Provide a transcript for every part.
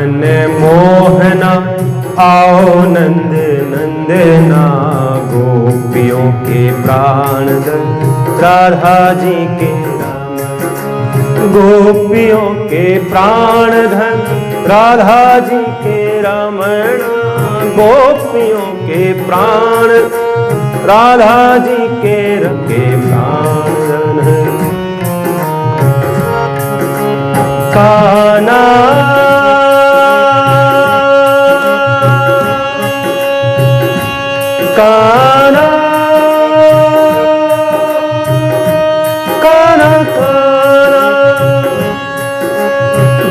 मन मोहना आओ नंद नंदना, गोपियों के प्राण धन राधा जी के रमण। गोपियों के प्राण धन राधा जी के रमण, गोपियों के प्राण राधा जी के प्राण धन। कान्हा कान्हा कान्हा कान्हा,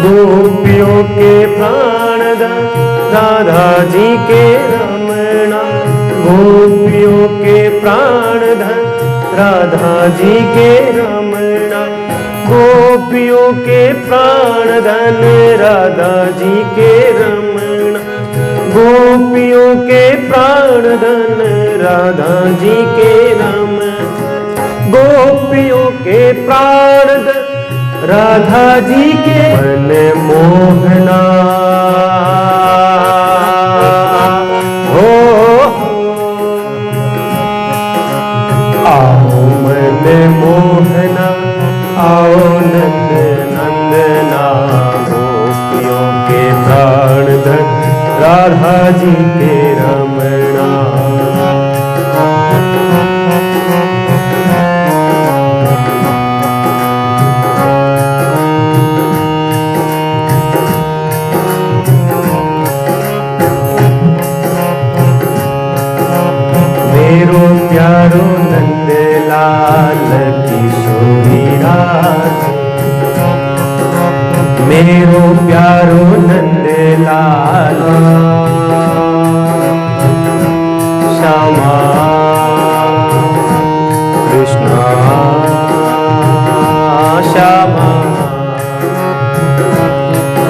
गोपियों के प्राण धन राधा जी के रमणा, गोपियों के प्राण धन राधा जी के रमणा, गोपियों के प्राण धन राधा जी के रमणा, गोपियों के प्राण धन राधा जी के रमण। गोपियों के प्राण धन राधा जी के मन मोहना हो। आओ मन मोहना आओ नंद नंदना, गोपियों के प्राण धन राधा जी के रमणा। मेरो प्यारो नंद लाल किशोरी राज, मेरो प्यारो नंद लाल श्यामा कृष्णा श्यामा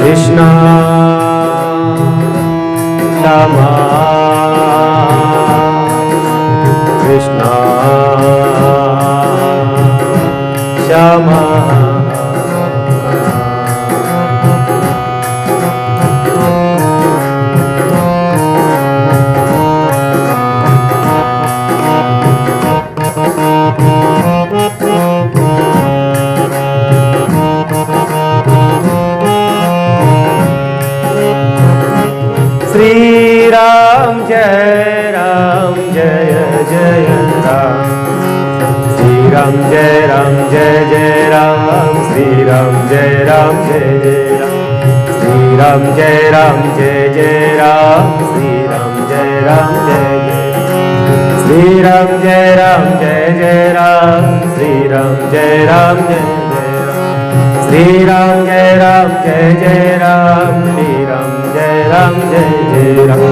कृष्णा श्यामा कृष्णा श्यामा। श्री राम जय राम जय जय राम, श्री राम जय राम जय जय राम, श्री राम जय राम जय जय राम, श्री राम जय राम जय जय राम, श्री राम जय राम जय जय, श्री राम जय राम जय जय राम, श्री राम जय राम जय जय राम, श्री राम जय राम जय जय राम, श्री राम जय राम जय जय राम,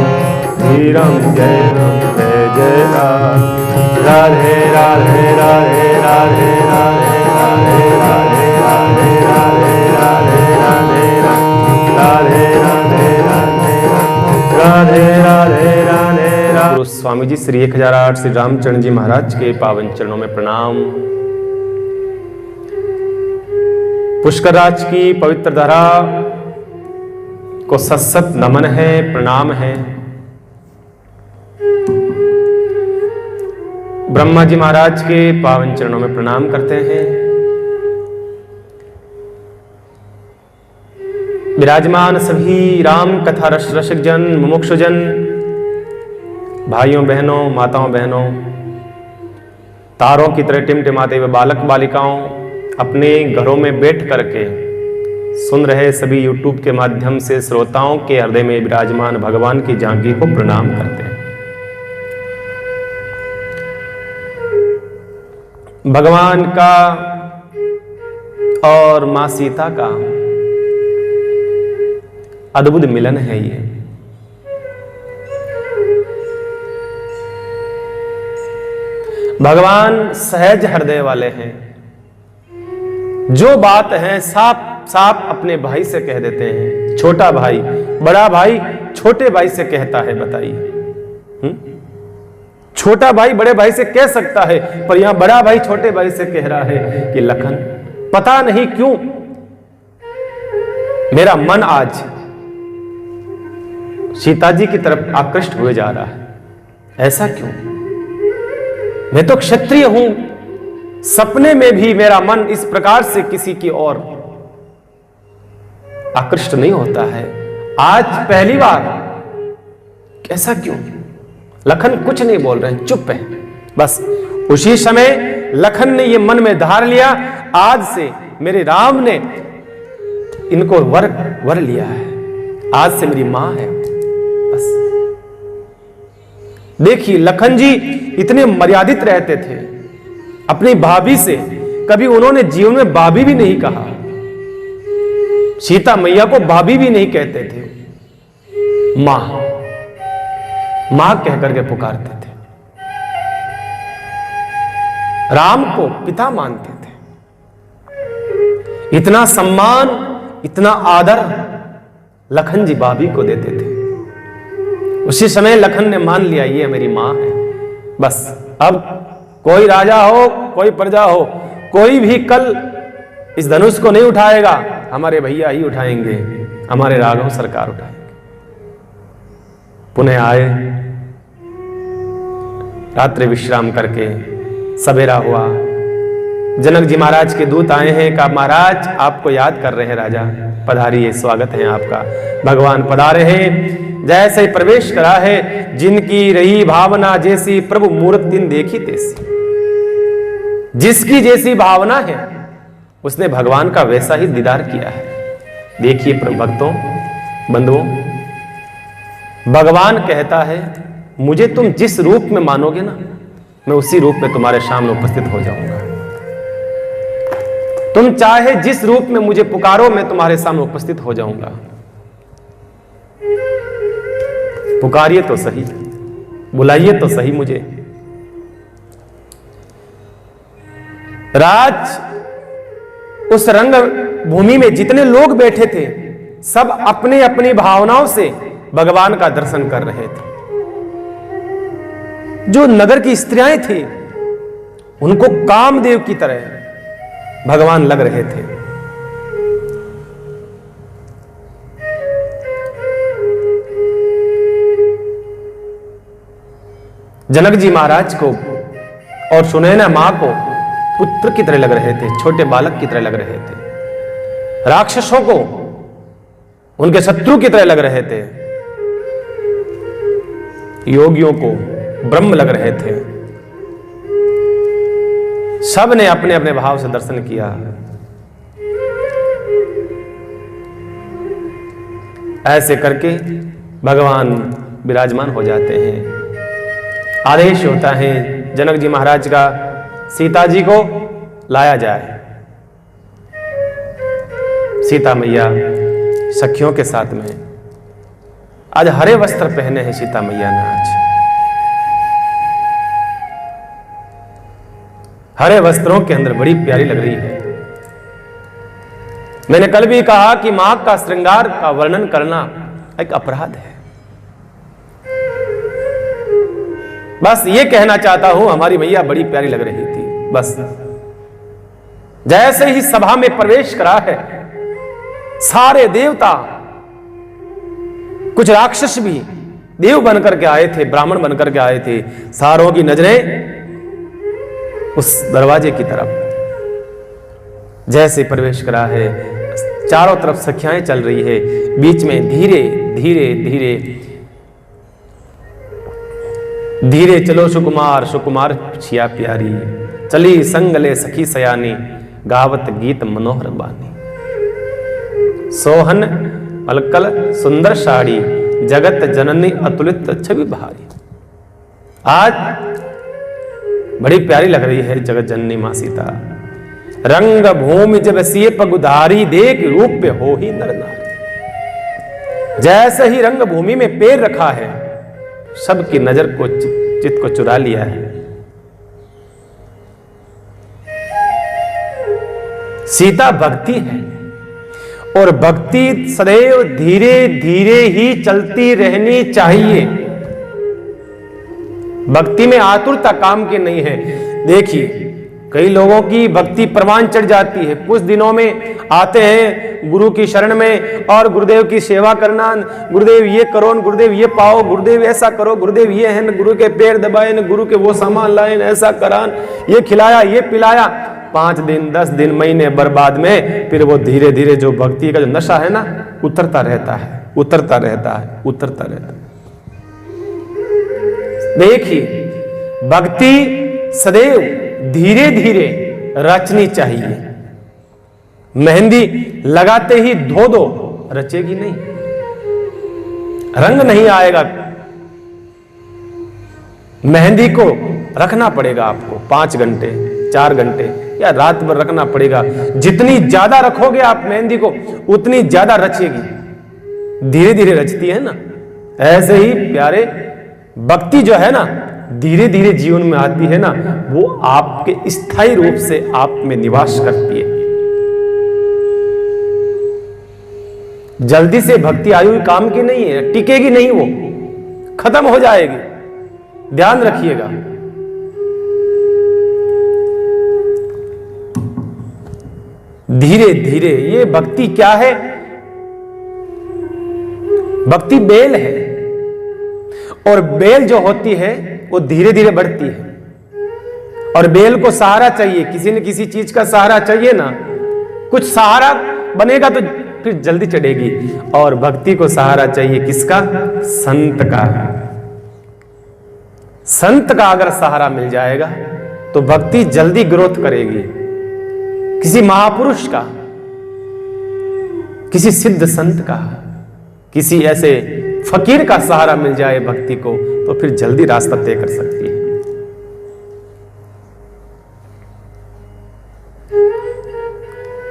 श्री राम जय राम जय जय राम। राधे राधे राधे राधे राधे राधे राधे राधे राधे राधे राधे राधे राधे राधे राधे राधे। स्वामी जी श्री 1008 श्री रामचरण जी महाराज के पावन चरणों में प्रणाम। पुष्कर राज की पवित्र धरा को सत सत नमन है, प्रणाम है। ब्रह्मा जी महाराज के पावन चरणों में प्रणाम करते हैं। विराजमान सभी राम कथा रसिक जन, मुमुक्षुजन, भाइयों बहनों, माताओं बहनों, तारों की तरह टिमटिमाते हुए बालक बालिकाओं, अपने घरों में बैठ करके सुन रहे सभी YouTube के माध्यम से श्रोताओं के हृदय में विराजमान भगवान की झांकी को प्रणाम करते हैं। भगवान का और मां सीता का अद्भुत मिलन है ये। भगवान सहज हृदय वाले हैं, जो बात है साफ साफ अपने भाई से कह देते हैं। छोटा भाई बड़ा भाई छोटे भाई से कहता है, बताइए। छोटा भाई बड़े भाई से कह सकता है, पर यहां बड़ा भाई छोटे भाई से कह रहा है कि लखन, पता नहीं क्यों मेरा मन आज सीता जी की तरफ आकृष्ट हुए जा रहा है। ऐसा क्यों? मैं तो क्षत्रिय हूं, सपने में भी मेरा मन इस प्रकार से किसी की ओर आकृष्ट नहीं होता है। आज पहली बार। ऐसा क्यों? लखन कुछ नहीं बोल रहे हैं, चुप है। बस उसी समय लखन ने यह मन में धार लिया, आज से मेरे राम ने इनको वर लिया है, आज से मेरी मां है। बस देखिए, लखन जी इतने मर्यादित रहते थे अपनी भाभी से, कभी उन्होंने जीवन में भाभी भी नहीं कहा। सीता मैया को भाभी भी नहीं कहते थे, मां मां कहकर के पुकारते थे। राम को पिता मानते थे। इतना सम्मान, इतना आदर लखन जी भाभी को देते थे। उसी समय लखन ने मान लिया ये मेरी मां है। बस अब कोई राजा हो, कोई प्रजा हो, कोई भी कल इस धनुष को नहीं उठाएगा, हमारे भैया ही उठाएंगे, हमारे राघव सरकार उठाएंगे। पुनः आए, रात्रि विश्राम करके सवेरा हुआ। जनक जी महाराज के दूत आए हैं, कहा महाराज आपको याद कर रहे हैं, राजा पधारिए, स्वागत है आपका। भगवान पधारे हैं। जैसे ही प्रवेश करा है, जिनकी रही भावना जैसी प्रभु मूर्त दिन देखी तैसी। जिसकी जैसी भावना है उसने भगवान का वैसा ही दीदार किया है। देखिए भक्तों, बंधुओं, भगवान कहता है मुझे तुम जिस रूप में मानोगे ना, मैं उसी रूप में तुम्हारे सामने उपस्थित हो जाऊंगा। तुम चाहे जिस रूप में मुझे पुकारो, मैं तुम्हारे सामने उपस्थित हो जाऊंगा। पुकारिए तो सही, बुलाइए तो सही मुझे। राज उस रंग भूमि में जितने लोग बैठे थे, सब अपने अपनी भावनाओं से भगवान का दर्शन कर रहे थे। जो नगर की स्त्रियां थी, उनको कामदेव की तरह भगवान लग रहे थे। जनक जी महाराज को और सुनैना मां को पुत्र की तरह लग रहे थे, छोटे बालक की तरह लग रहे थे। राक्षसों को उनके शत्रु की तरह लग रहे थे। योगियों को ब्रह्म लग रहे थे। सब ने अपने अपने भाव से दर्शन किया। ऐसे करके भगवान विराजमान हो जाते हैं। आदेश होता है जनक जी महाराज का, सीता जी को लाया जाए। सीता मैया सखियों के साथ में आज हरे वस्त्र पहने हैं सीता मैया ने। आज हरे वस्त्रों के अंदर बड़ी प्यारी लग रही है। मैंने कल भी कहा कि मां का श्रृंगार का वर्णन करना एक अपराध है। बस ये कहना चाहता हूं, हमारी मैया बड़ी प्यारी लग रही थी। बस जैसे ही सभा में प्रवेश करा है, सारे देवता, कुछ राक्षस भी देव बनकर के आए थे, ब्राह्मण बनकर के आए थे, सारों की नजरें उस दरवाजे की तरफ। जैसे प्रवेश करा है, चारों तरफ सखियाएं चल रही है, बीच में धीरे धीरे धीरे धीरे चलो सुकुमार, सुकुमार छिया प्यारी, चली संगले सखी सयानी, गावत गीत मनोहर बानी। सोहन अलकल सुंदर साड़ी, जगत जननी अतुलित छवि बहारी। आज बड़ी प्यारी लग रही है जगत जननी मां सीता। रंग भूमि जब सिए पगुधारी, देख रूप पे हो ही नर नारी। जैसे ही रंग भूमि में पैर रखा है, सबकी नजर को चित्त को चुरा लिया है। सीता भक्ति है, और भक्ति सदैव धीरे धीरे ही चलती रहनी चाहिए। भक्ति में आतुरता काम की नहीं है। देखिए कई लोगों की भक्ति प्रमाण चढ़ जाती है, कुछ दिनों में आते हैं गुरु की शरण में और गुरुदेव की सेवा करना, गुरुदेव ये करो, गुरुदेव ये पाओ, गुरुदेव ऐसा करो, गुरुदेव ये है, गुरु के पैर दबाए, गुरु के वो सामान लाए, ऐसा करान, ये खिलाया, ये पिलाया। 5 दिन 10 दिन महीने बर्बाद में फिर वो धीरे धीरे जो भक्ति का जो नशा है ना, उतरता रहता है, उतरता रहता है, उतरता रहता है। देखिए, भक्ति सदैव धीरे धीरे रचनी चाहिए। मेहंदी लगाते ही धो दो, रचेगी नहीं, रंग नहीं आएगा। मेहंदी को रखना पड़ेगा आपको 5 घंटे 4 घंटे या रात भर रखना पड़ेगा। जितनी ज्यादा रखोगे आप मेहंदी को, उतनी ज्यादा रचेगी, धीरे धीरे रचती है ना। ऐसे ही प्यारे, भक्ति जो है ना, धीरे धीरे जीवन में आती है ना, वो आपके स्थायी रूप से आप में निवास करती है। जल्दी से भक्ति आई हुई काम की नहीं है, टिकेगी नहीं, वो खत्म हो जाएगी, ध्यान रखिएगा। धीरे धीरे, ये भक्ति क्या है? भक्ति बेल है, और बेल जो होती है वो धीरे धीरे बढ़ती है। और बेल को सहारा चाहिए, किसी न किसी चीज का सहारा चाहिए ना, कुछ सहारा बनेगा तो फिर जल्दी चढ़ेगी। और भक्ति को सहारा चाहिए किसका? संत का। संत का अगर सहारा मिल जाएगा तो भक्ति जल्दी ग्रोथ करेगी। किसी महापुरुष का, किसी सिद्ध संत का, किसी ऐसे फकीर का सहारा मिल जाए भक्ति को, तो फिर जल्दी रास्ता तय कर सकती है।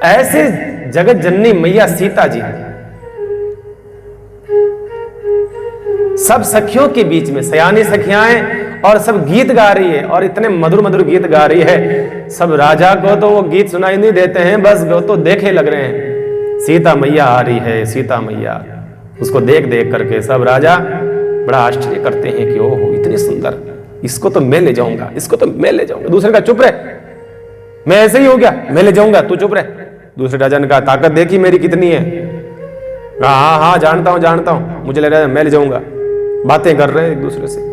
ऐसे जगत जननी मैया सीता जी सब सखियों के बीच में, सयानी सखियाएं और सब गीत गा रही है, और इतने मधुर मधुर गीत गा रही है। सब राजा को तो वो गीत सुनाई नहीं देते हैं, बस वो तो देखे लग रहे हैं, सीता मैया आ रही है, सीता मैया। उसको देख देख करके सब राजा बड़ा आश्चर्य करते हैं कि ओह इतनी सुंदर, इसको तो मैं ले जाऊंगा, इसको तो मैं ले जाऊंगा। दूसरे का चुप रहे, मैं ऐसे ही हो गया, मैं ले जाऊंगा, तू चुप रहे। दूसरे राजा ने कहा ताकत देखी मेरी कितनी है? हाँ हाँ जानता हूं, मुझे ले रहा है, मैं ले जाऊंगा। बातें कर रहे हैं एक दूसरे से।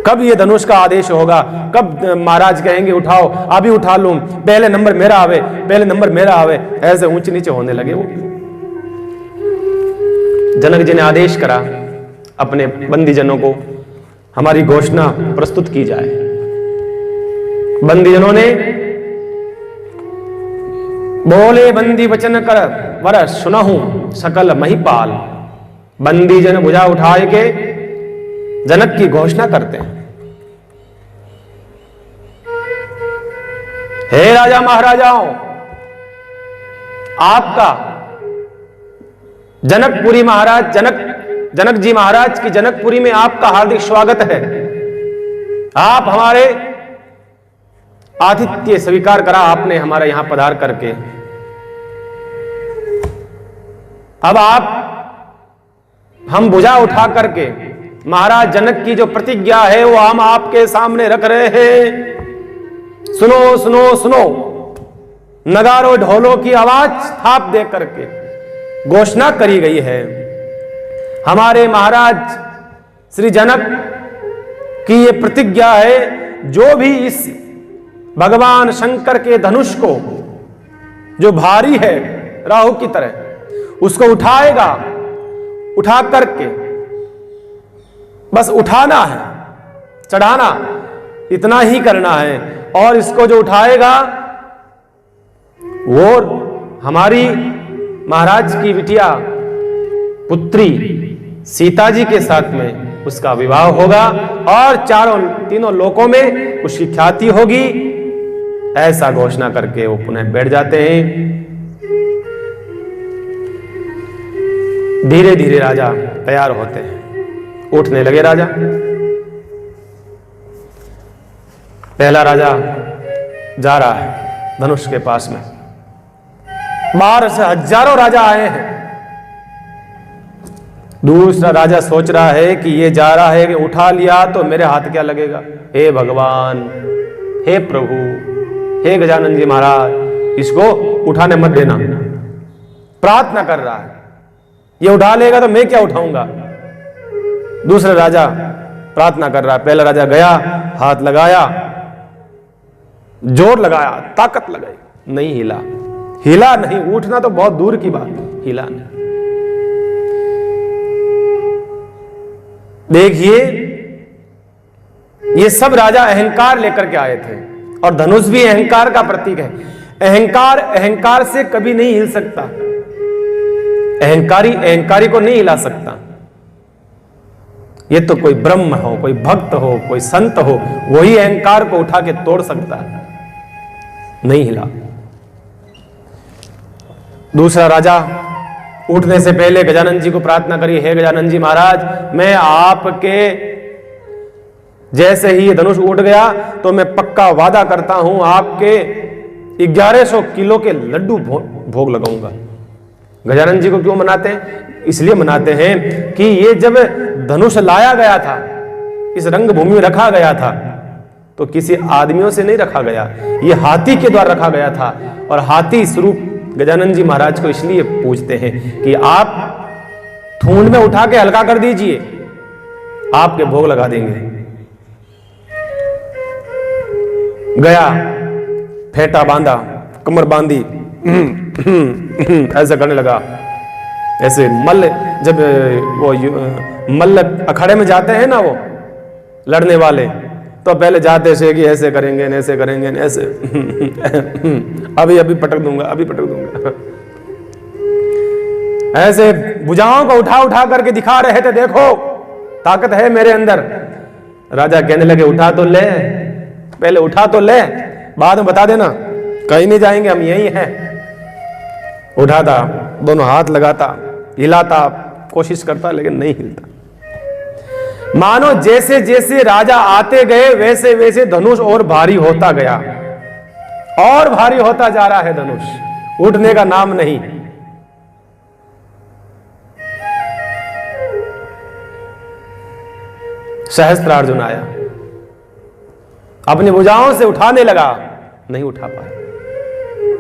कब ये धनुष का आदेश होगा, कब महाराज कहेंगे उठाओ, अभी उठा लूं, पहले नंबर मेरा आवे, पहले नंबर मेरा आवे। ऐसे ऊंचे नीचे होने लगे वो। जनक जी ने आदेश करा अपने बंदीजनों को, हमारी घोषणा प्रस्तुत की जाए। बंदीजनों ने बोले बंदी वचन कर वर सुनहु सकल महिपाल। बंदीजन भुजा उठाए के जनक की घोषणा करते हैं, हे राजा महाराजाओं, आपका जनकपुरी महाराज, जनक जी महाराज की जनकपुरी में आपका हार्दिक स्वागत है। आप हमारे आतिथ्य स्वीकार करा आपने हमारे यहां पधार करके। अब हम भुजा उठा करके महाराज जनक की जो प्रतिज्ञा है वो हम आपके सामने रख रहे हैं। सुनो सुनो सुनो, नगारों ढोलों की आवाज थाप दे करके घोषणा करी गई है। हमारे महाराज श्री जनक की ये प्रतिज्ञा है, जो भी इस भगवान शंकर के धनुष को, जो भारी है राहु की तरह, उसको उठाएगा, उठा करके बस उठाना है, चढ़ाना इतना ही करना है। और इसको जो उठाएगा वो हमारी महाराज की बिटिया पुत्री सीता जी के साथ में उसका विवाह होगा, और तीनों लोकों में उसकी ख्याति होगी। ऐसा घोषणा करके वो पुनः बैठ जाते हैं। धीरे धीरे राजा तैयार होते हैं, उठने लगे राजा। पहला राजा जा रहा है धनुष के पास में, बाहर से हजारों राजा आए हैं। दूसरा राजा सोच रहा है कि ये जा रहा है कि उठा लिया तो मेरे हाथ क्या लगेगा। हे भगवान, हे प्रभु, हे गजानन जी महाराज इसको उठाने मत देना। प्रार्थना कर रहा है, ये उठा लेगा तो मैं क्या उठाऊंगा। दूसरा राजा प्रार्थना कर रहा है। पहला राजा गया, हाथ लगाया, जोर लगाया, ताकत लगाई, नहीं हिला। हिला नहीं, उठना तो बहुत दूर की बात, हिला नहीं। देखिए ये सब राजा अहंकार लेकर के आए थे और धनुष भी अहंकार का प्रतीक है। अहंकार अहंकार से कभी नहीं हिल सकता, अहंकारी अहंकारी को नहीं हिला सकता। ये तो कोई ब्रह्म हो, कोई भक्त हो, कोई संत हो, वही अहंकार को उठा के तोड़ सकता है, नहीं हिला। दूसरा राजा उठने से पहले गजानन जी को प्रार्थना करी, हे गजानन जी महाराज मैं आपके, जैसे ही ये धनुष उठ गया तो मैं पक्का वादा करता हूं आपके 1100 किलो के लड्डू भोग लगाऊंगा। गजानन जी को क्यों मनाते हैं? इसलिए मनाते हैं कि ये जब धनुष लाया गया था, इस रंग भूमि में रखा गया था, तो किसी आदमियों से नहीं रखा गया, ये हाथी के द्वारा रखा गया था। और हाथी स्वरूप गजानन जी महाराज को इसलिए पूजते हैं कि आप थूंड में उठा के हल्का कर दीजिए, आपके भोग लगा देंगे। गया, फेंटा बांधा, कमर बांधी, ऐसा करने लगा। ऐसे मल्ल, जब वो मल्ल अखाड़े में जाते हैं ना वो लड़ने वाले, तो पहले जाते से कि ऐसे करेंगे, ऐसे करेंगे, ऐसे अभी अभी पटक दूंगा, अभी पटक दूंगा। ऐसे भुजाओं को उठा उठा करके दिखा रहे थे, देखो ताकत है मेरे अंदर। राजा कहने लगे उठा तो ले, पहले उठा तो ले, बाद में बता देना, कहीं नहीं जाएंगे, हम यही हैं। उठाता, दोनों हाथ लगाता, हिलाता, कोशिश करता, लेकिन नहीं हिलता। मानो जैसे जैसे राजा आते गए वैसे वैसे धनुष और भारी होता गया, और भारी होता जा रहा है धनुष, उठने का नाम नहीं। सहस्त्रार्जुन आया, अपनी भुजाओं से उठाने लगा, नहीं उठा पाया।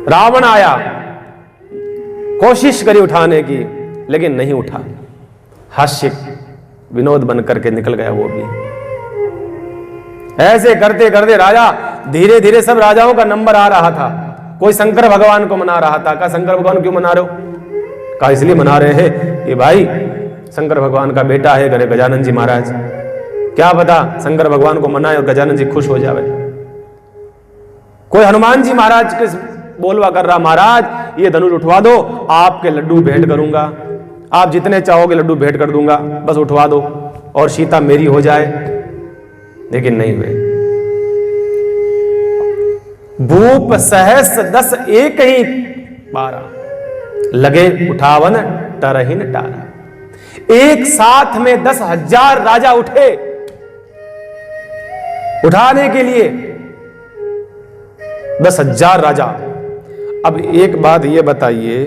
रावण आया, कोशिश करी उठाने की, लेकिन नहीं उठा। हास्य विनोद बन करके निकल गया वो भी। ऐसे करते करते राजा धीरे धीरे, सब राजाओं का नंबर आ रहा था। कोई शंकर भगवान को मना रहा था। कहा शंकर भगवान क्यों मना रहे हो? कहा इसलिए मना रहे हैं कि भाई शंकर भगवान का बेटा है करे गजानन जी महाराज, क्या पता शंकर भगवान को मनाए और गजानन जी खुश हो जावे। कोई हनुमान जी महाराज के बोलवा कर रहा, महाराज ये धनुष उठवा दो, आपके लड्डू भेंट करूंगा, आप जितने चाहोगे लड्डू भेंट कर दूंगा, बस उठवा दो और सीता मेरी हो जाए। लेकिन नहीं हुए। भूप सहस 10 एक ही 12, लगे उठावन टरहिन टारा। एक साथ में 10,000 राजा उठे उठाने के लिए, 10,000 राजा। अब एक बात ये बताइए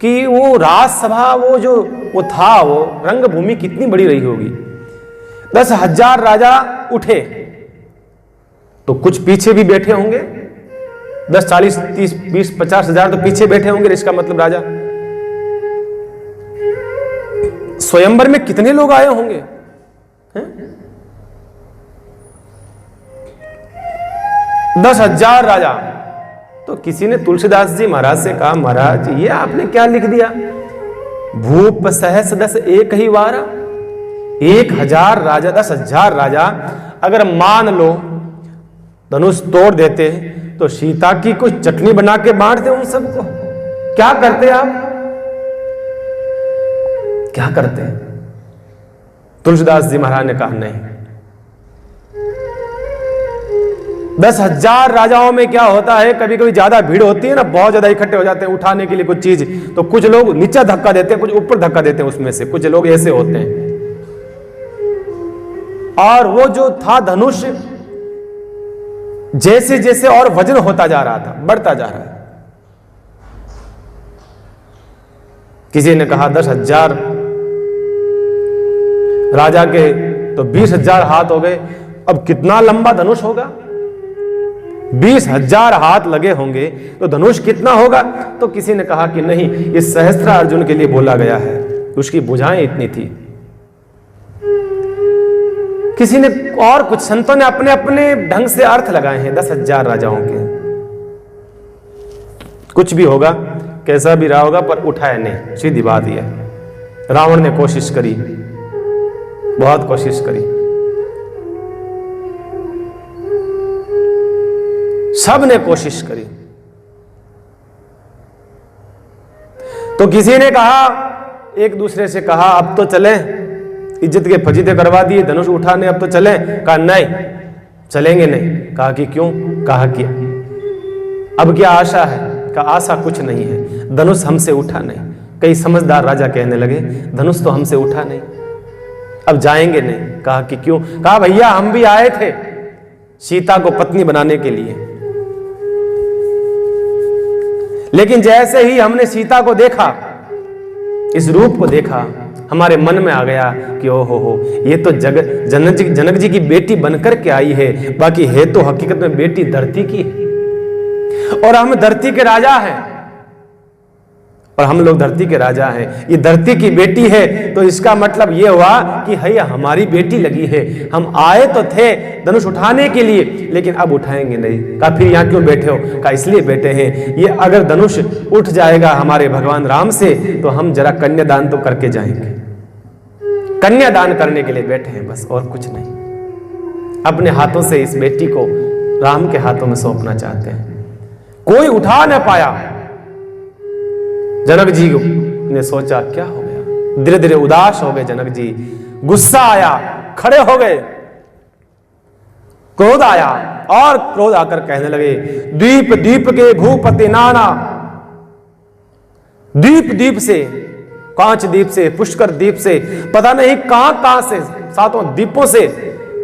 कि वो राजसभा, वो था, वो रंगभूमि कितनी बड़ी रही होगी। 10,000 राजा उठे तो कुछ पीछे भी बैठे होंगे, 10, 40, 30, 20, 50,000 तो पीछे बैठे होंगे। इसका मतलब राजा स्वयंवर में कितने लोग आए होंगे? 10,000 राजा। तो किसी ने तुलसीदास जी महाराज से कहा, महाराज ये आपने क्या लिख दिया? भूप सहस 10 एक ही वारा। 1,000 राजा, 10,000 राजा अगर मान लो धनुष तोड़ देते तो सीता की कुछ चटनी बना के बांटते उन सबको। क्या करते आप? क्या करते? तुलसीदास जी महाराज ने कहा नहीं। 10,000 राजाओं में क्या होता है, कभी कभी ज्यादा भीड़ होती है ना, बहुत ज्यादा इकट्ठे हो जाते हैं उठाने के लिए कुछ चीज, तो कुछ लोग नीचे धक्का देते हैं, कुछ ऊपर धक्का देते हैं। उसमें से कुछ लोग ऐसे होते हैं। और वो जो था धनुष, जैसे जैसे और वजन होता जा रहा था, बढ़ता जा रहा है। किसी ने कहा 10,000 राजा के तो 20,000 हाथ हो गए, अब कितना लंबा धनुष होगा? 20,000 हाथ लगे होंगे तो धनुष कितना होगा? तो किसी ने कहा कि नहीं, ये सहस्त्रार्जुन के लिए बोला गया है, उसकी भुजाएं इतनी थी। किसी ने और कुछ संतों ने अपने अपने ढंग से अर्थ लगाए हैं 10,000 राजाओं के। कुछ भी होगा, कैसा भी रहा होगा, पर उठाया नहीं, सीधी बात यह। रावण ने कोशिश करी, बहुत कोशिश करी, सब ने कोशिश करी। तो किसी ने कहा, एक दूसरे से कहा अब तो चलें, इज्जत के फजीते करवा दिए, धनुष उठाने अब तो चलें। कहा नहीं, चलेंगे नहीं। कहा कि क्यों? कहा कि अब क्या आशा है? कहा आशा कुछ नहीं है, धनुष हमसे उठा नहीं। कई समझदार राजा कहने लगे धनुष तो हमसे उठा नहीं, अब जाएंगे नहीं। कहा कि क्यों? कहा भैया हम भी आए थे सीता को पत्नी बनाने के लिए, लेकिन जैसे ही हमने सीता को देखा, इस रूप को देखा, हमारे मन में आ गया कि ओहो ये तो जनक जी की बेटी बनकर के आई है, बाकी है तो हकीकत में बेटी धरती की है और हम धरती के राजा हैं, और हम लोग धरती के राजा हैं। ये धरती की बेटी है तो इसका मतलब ये हुआ कि हैया हमारी बेटी लगी है। हम आए तो थे धनुष उठाने के लिए, लेकिन अब उठाएंगे नहीं। कहा फिर यहाँ क्यों बैठे हो? कहा इसलिए बैठे हैं, ये अगर धनुष उठ जाएगा हमारे भगवान राम से तो हम जरा कन्यादान तो करके जाएंगे। कन्यादान करने के लिए बैठे हैं बस, और कुछ नहीं। अपने हाथों से इस बेटी को राम के हाथों में सौंपना चाहते हैं। कोई उठा न पाया। जनक जी ने सोचा क्या हो गया, धीरे धीरे उदास हो गए जनक जी, गुस्सा आया, खड़े हो गए, क्रोध आया, और क्रोध आकर कहने लगे द्वीप द्वीप के भूपति नाना। द्वीप द्वीप से, कांच द्वीप से, पुष्कर द्वीप से, पता नहीं कहां से, 7 द्वीपों से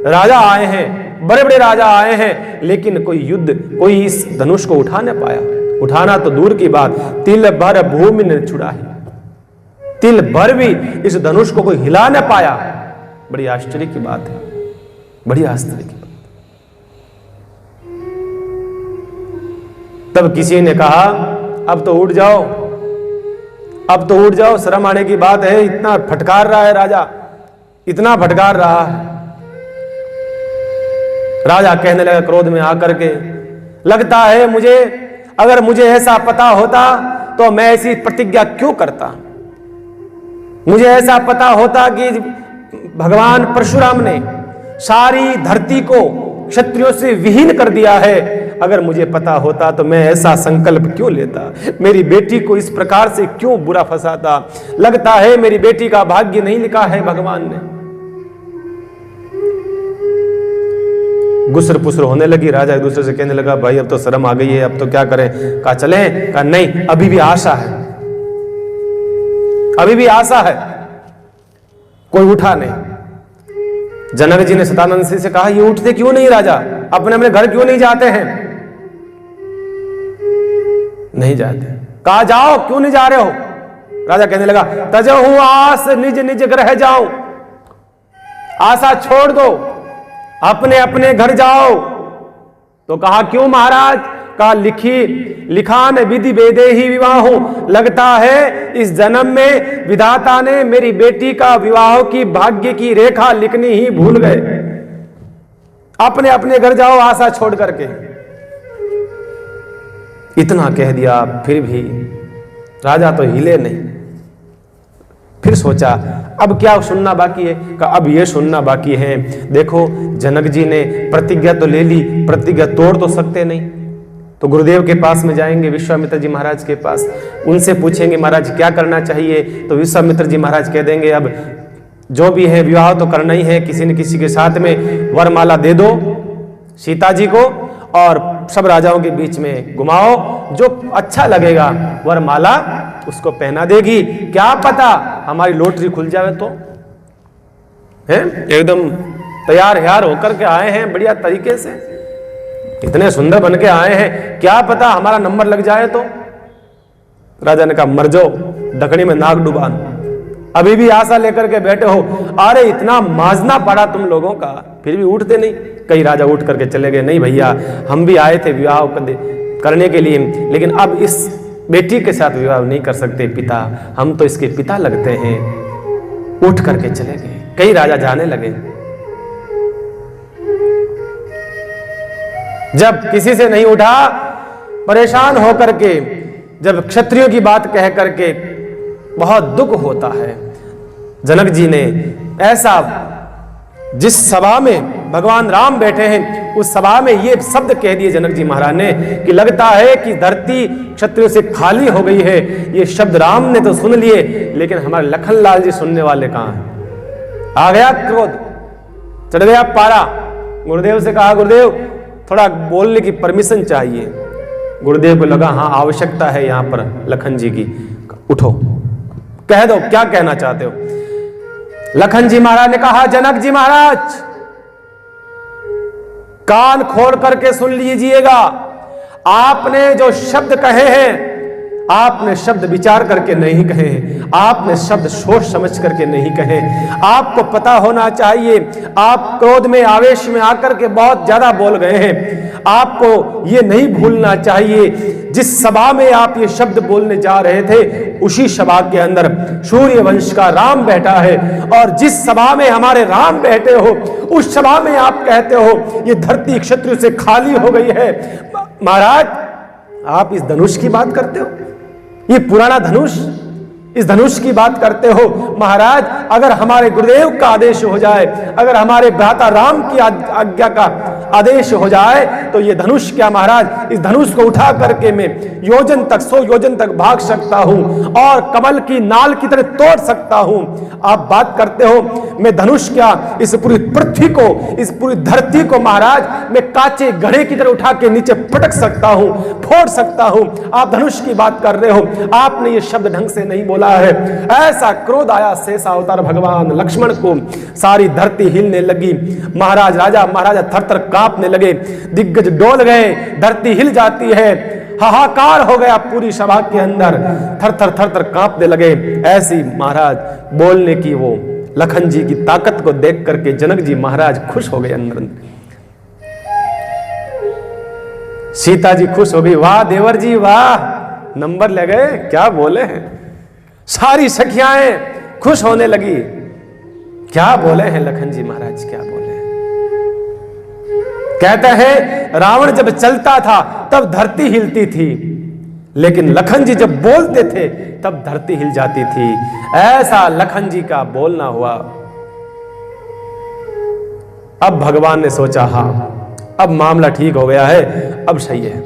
राजा आए हैं, बड़े बड़े राजा आए हैं, लेकिन कोई इस धनुष को उठा न पाया। उठाना तो दूर की बात, तिल भर भूमि न छुड़ाई, तिल भर भी इस धनुष को कोई हिला न पाया। बड़ी आश्चर्य की बात है, बड़ी आश्चर्य की बात। तब किसी ने कहा अब तो उठ जाओ, अब तो उठ जाओ, शर्म आने की बात है। इतना फटकार रहा है राजा, इतना फटकार रहा है। राजा कहने लगा क्रोध में आकर के, लगता है मुझे, अगर मुझे ऐसा पता होता तो मैं ऐसी प्रतिज्ञा क्यों करता। मुझे ऐसा पता होता कि भगवान परशुराम ने सारी धरती को क्षत्रियों से विहीन कर दिया है, अगर मुझे पता होता तो मैं ऐसा संकल्प क्यों लेता, मेरी बेटी को इस प्रकार से क्यों बुरा फंसाता। लगता है मेरी बेटी का भाग्य नहीं लिखा है भगवान ने। गुसर पुसर होने लगी। राजा एक दूसरे से कहने लगा भाई अब तो शर्म आ गई है, अब तो क्या करें। कहा चलें? कहा नहीं, अभी भी आशा है, अभी भी आशा है। कोई उठा नहीं। जनक जी ने सतानंद सिंह से कहा ये उठते क्यों नहीं राजा, अपने अपने घर क्यों नहीं जाते हैं? नहीं जाते। कहा जाओ, क्यों नहीं जा रहे हो? राजा कहने लगा तजहु आस निज निज ग्रह जाओ, आशा छोड़ दो, अपने अपने घर जाओ। तो कहा क्यों महाराज? कहा लिखान विधि वेदे ही विवाह, लगता है इस जन्म में विधाता ने मेरी बेटी का विवाह की भाग्य की रेखा लिखनी ही भूल गए। अपने अपने घर जाओ आशा छोड़ करके। इतना कह दिया, फिर भी राजा तो हिले नहीं। फिर सोचा अब क्या सुनना बाकी है? कहा अब ये सुनना बाकी है। देखो जनक जी ने प्रतिज्ञा तो ले ली, प्रतिज्ञा तोड़ तो सकते नहीं। तो गुरुदेव के पास में जाएंगे, विश्वामित्र जी महाराज के पास, उनसे पूछेंगे महाराज क्या करना चाहिए। तो विश्वामित्र जी महाराज कह देंगे अब जो भी है विवाह तो करना ही है, किसी न किसी के साथ में वरमाला दे दो सीता जी को, और सब राजाओं के बीच में घुमाओ, जो अच्छा लगेगा वरमाला उसको पहना देगी। क्या पता हमारी लॉटरी खुल जाए तो। हैं एकदम तैयार हयार होकर के आए हैं, बढ़िया तरीके से इतने सुंदर बन के आए हैं, क्या पता हमारा नंबर लग जाए तो। राजा ने कहा मर जाओ, दखनी में नाक डुबा। अभी भी आशा लेकर के बैठे हो। अरे इतना माजना पड़ा तुम लोगों का, फिर भी उठते नहीं। कई राजा उठ करके चले गए, नहीं भैया हम भी आए थे विवाह करने के लिए, लेकिन अब इस बेटी के साथ विवाह नहीं कर सकते पिता, हम तो इसके पिता लगते हैं। उठ करके चले गए। कई राजा जाने लगे। जब किसी से नहीं उठा, परेशान होकर के जब क्षत्रियों की बात कह करके बहुत दुख होता है। जनक जी ने ऐसा, जिस सभा में भगवान राम बैठे हैं उस सभा में ये शब्द कह दिए जनक जी महाराज ने कि लगता है कि धरती क्षत्रियों से खाली हो गई है। ये शब्द राम ने तो सुन लिए, लेकिन हमारे लखनलाल जी सुनने वाले कहां हैं। आ गया क्रोध, चढ़ गया पारा। गुरुदेव से कहा, गुरुदेव थोड़ा बोलने की परमिशन चाहिए। गुरुदेव को लगा हाँ आवश्यकता है यहां पर लखन जी की, उठो कह दो क्या कहना चाहते हो। लखन जी महाराज ने कहा, जनक जी महाराज कान खोल करके सुन लीजिएगा। आपने जो शब्द कहे हैं, आपने शब्द विचार करके नहीं कहे, आपने शब्द सोच समझ करके नहीं कहे। आपको पता होना चाहिए, आप क्रोध में आवेश में आकर के बहुत ज्यादा बोल गए हैं। आपको ये नहीं भूलना चाहिए, जिस सभा में आप ये शब्द बोलने जा रहे थे उसी सभा के अंदर सूर्य वंश का राम बैठा है, और जिस सभा में हमारे राम बैठे हो उस सभा में आप कहते हो ये धरती क्षत्रिय से खाली हो गई है। महाराज आप इस धनुष की बात करते हो, ये पुराना धनुष, इस धनुष की बात करते हो। महाराज अगर हमारे गुरुदेव का आदेश हो जाए, अगर हमारे भ्राता राम की आज्ञा का आदेश हो जाए तो ये धनुष क्या महाराज, इस धनुष को उठा करके मैं योजन तक 100 योजन तक भाग सकता हूं और कमल की नाल की तरह तोड़ सकता हूं। आप बात करते हो मैं धनुष क्या, इस पूरी पृथ्वी को, इस पूरी धरती को महाराज मैं कांचे घड़े की तरह उठा के नीचे पटक सकता हूं, फोड़ सकता हूं। आप धनुष की बात कर रहे हो, आपने ये शब्द ढंग से नहीं बोला है। ऐसा क्रोध आया शेषावतार भगवान लक्ष्मण को, सारी धरती हिलने लगी। महाराज राजा महाराजा थर-थर कांपने लगे, दिग्गज डोल गए, धरती हिल जाती है, हाहाकार हो गया पूरी सभा के अंदर, थर-थर कांपने लगे। ऐसी महाराज बोलने की वो लखन जी की ताकत को देख करके जनक जी महाराज खुश हो गए अंदर। सीता जी खुश हो गई, वाह देवर जी वाह, नंबर ले गए, क्या बोले हैं। सारी सखियाएं खुश होने लगी। क्या बोले हैं लखन जी महाराज, क्या बोले हैं। कहते हैं रावण जब चलता था तब धरती हिलती थी, लेकिन लखन जी जब बोलते थे तब धरती हिल जाती थी। ऐसा लखन जी का बोलना हुआ। अब भगवान ने सोचा हाँ अब मामला ठीक हो गया है, अब सही है।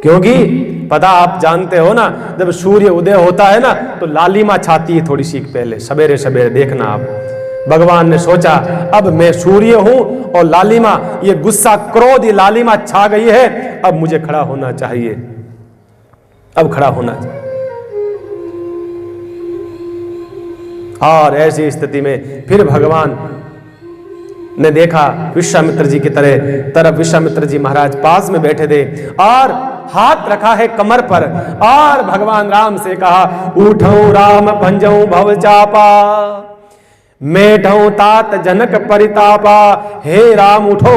क्योंकि पता आप जानते हो ना, जब सूर्य उदय होता है ना तो लालिमा छाती है थोड़ी सी पहले, सवेरे सवेरे देखना आप। भगवान ने सोचा अब मैं सूर्य हूं और लालिमा, ये गुस्सा क्रोध ये लालिमा छा गई है, अब मुझे खड़ा होना चाहिए, अब खड़ा होना चाहिए। और ऐसी स्थिति में फिर भगवान ने देखा विश्वामित्र जी की तरफ विश्वामित्र जी महाराज पास में बैठे थे और हाथ रखा है कमर पर, और भगवान राम से कहा उठो राम भंजऊ भव चापा, मेढऊ तात जनक परितापा। हे राम उठो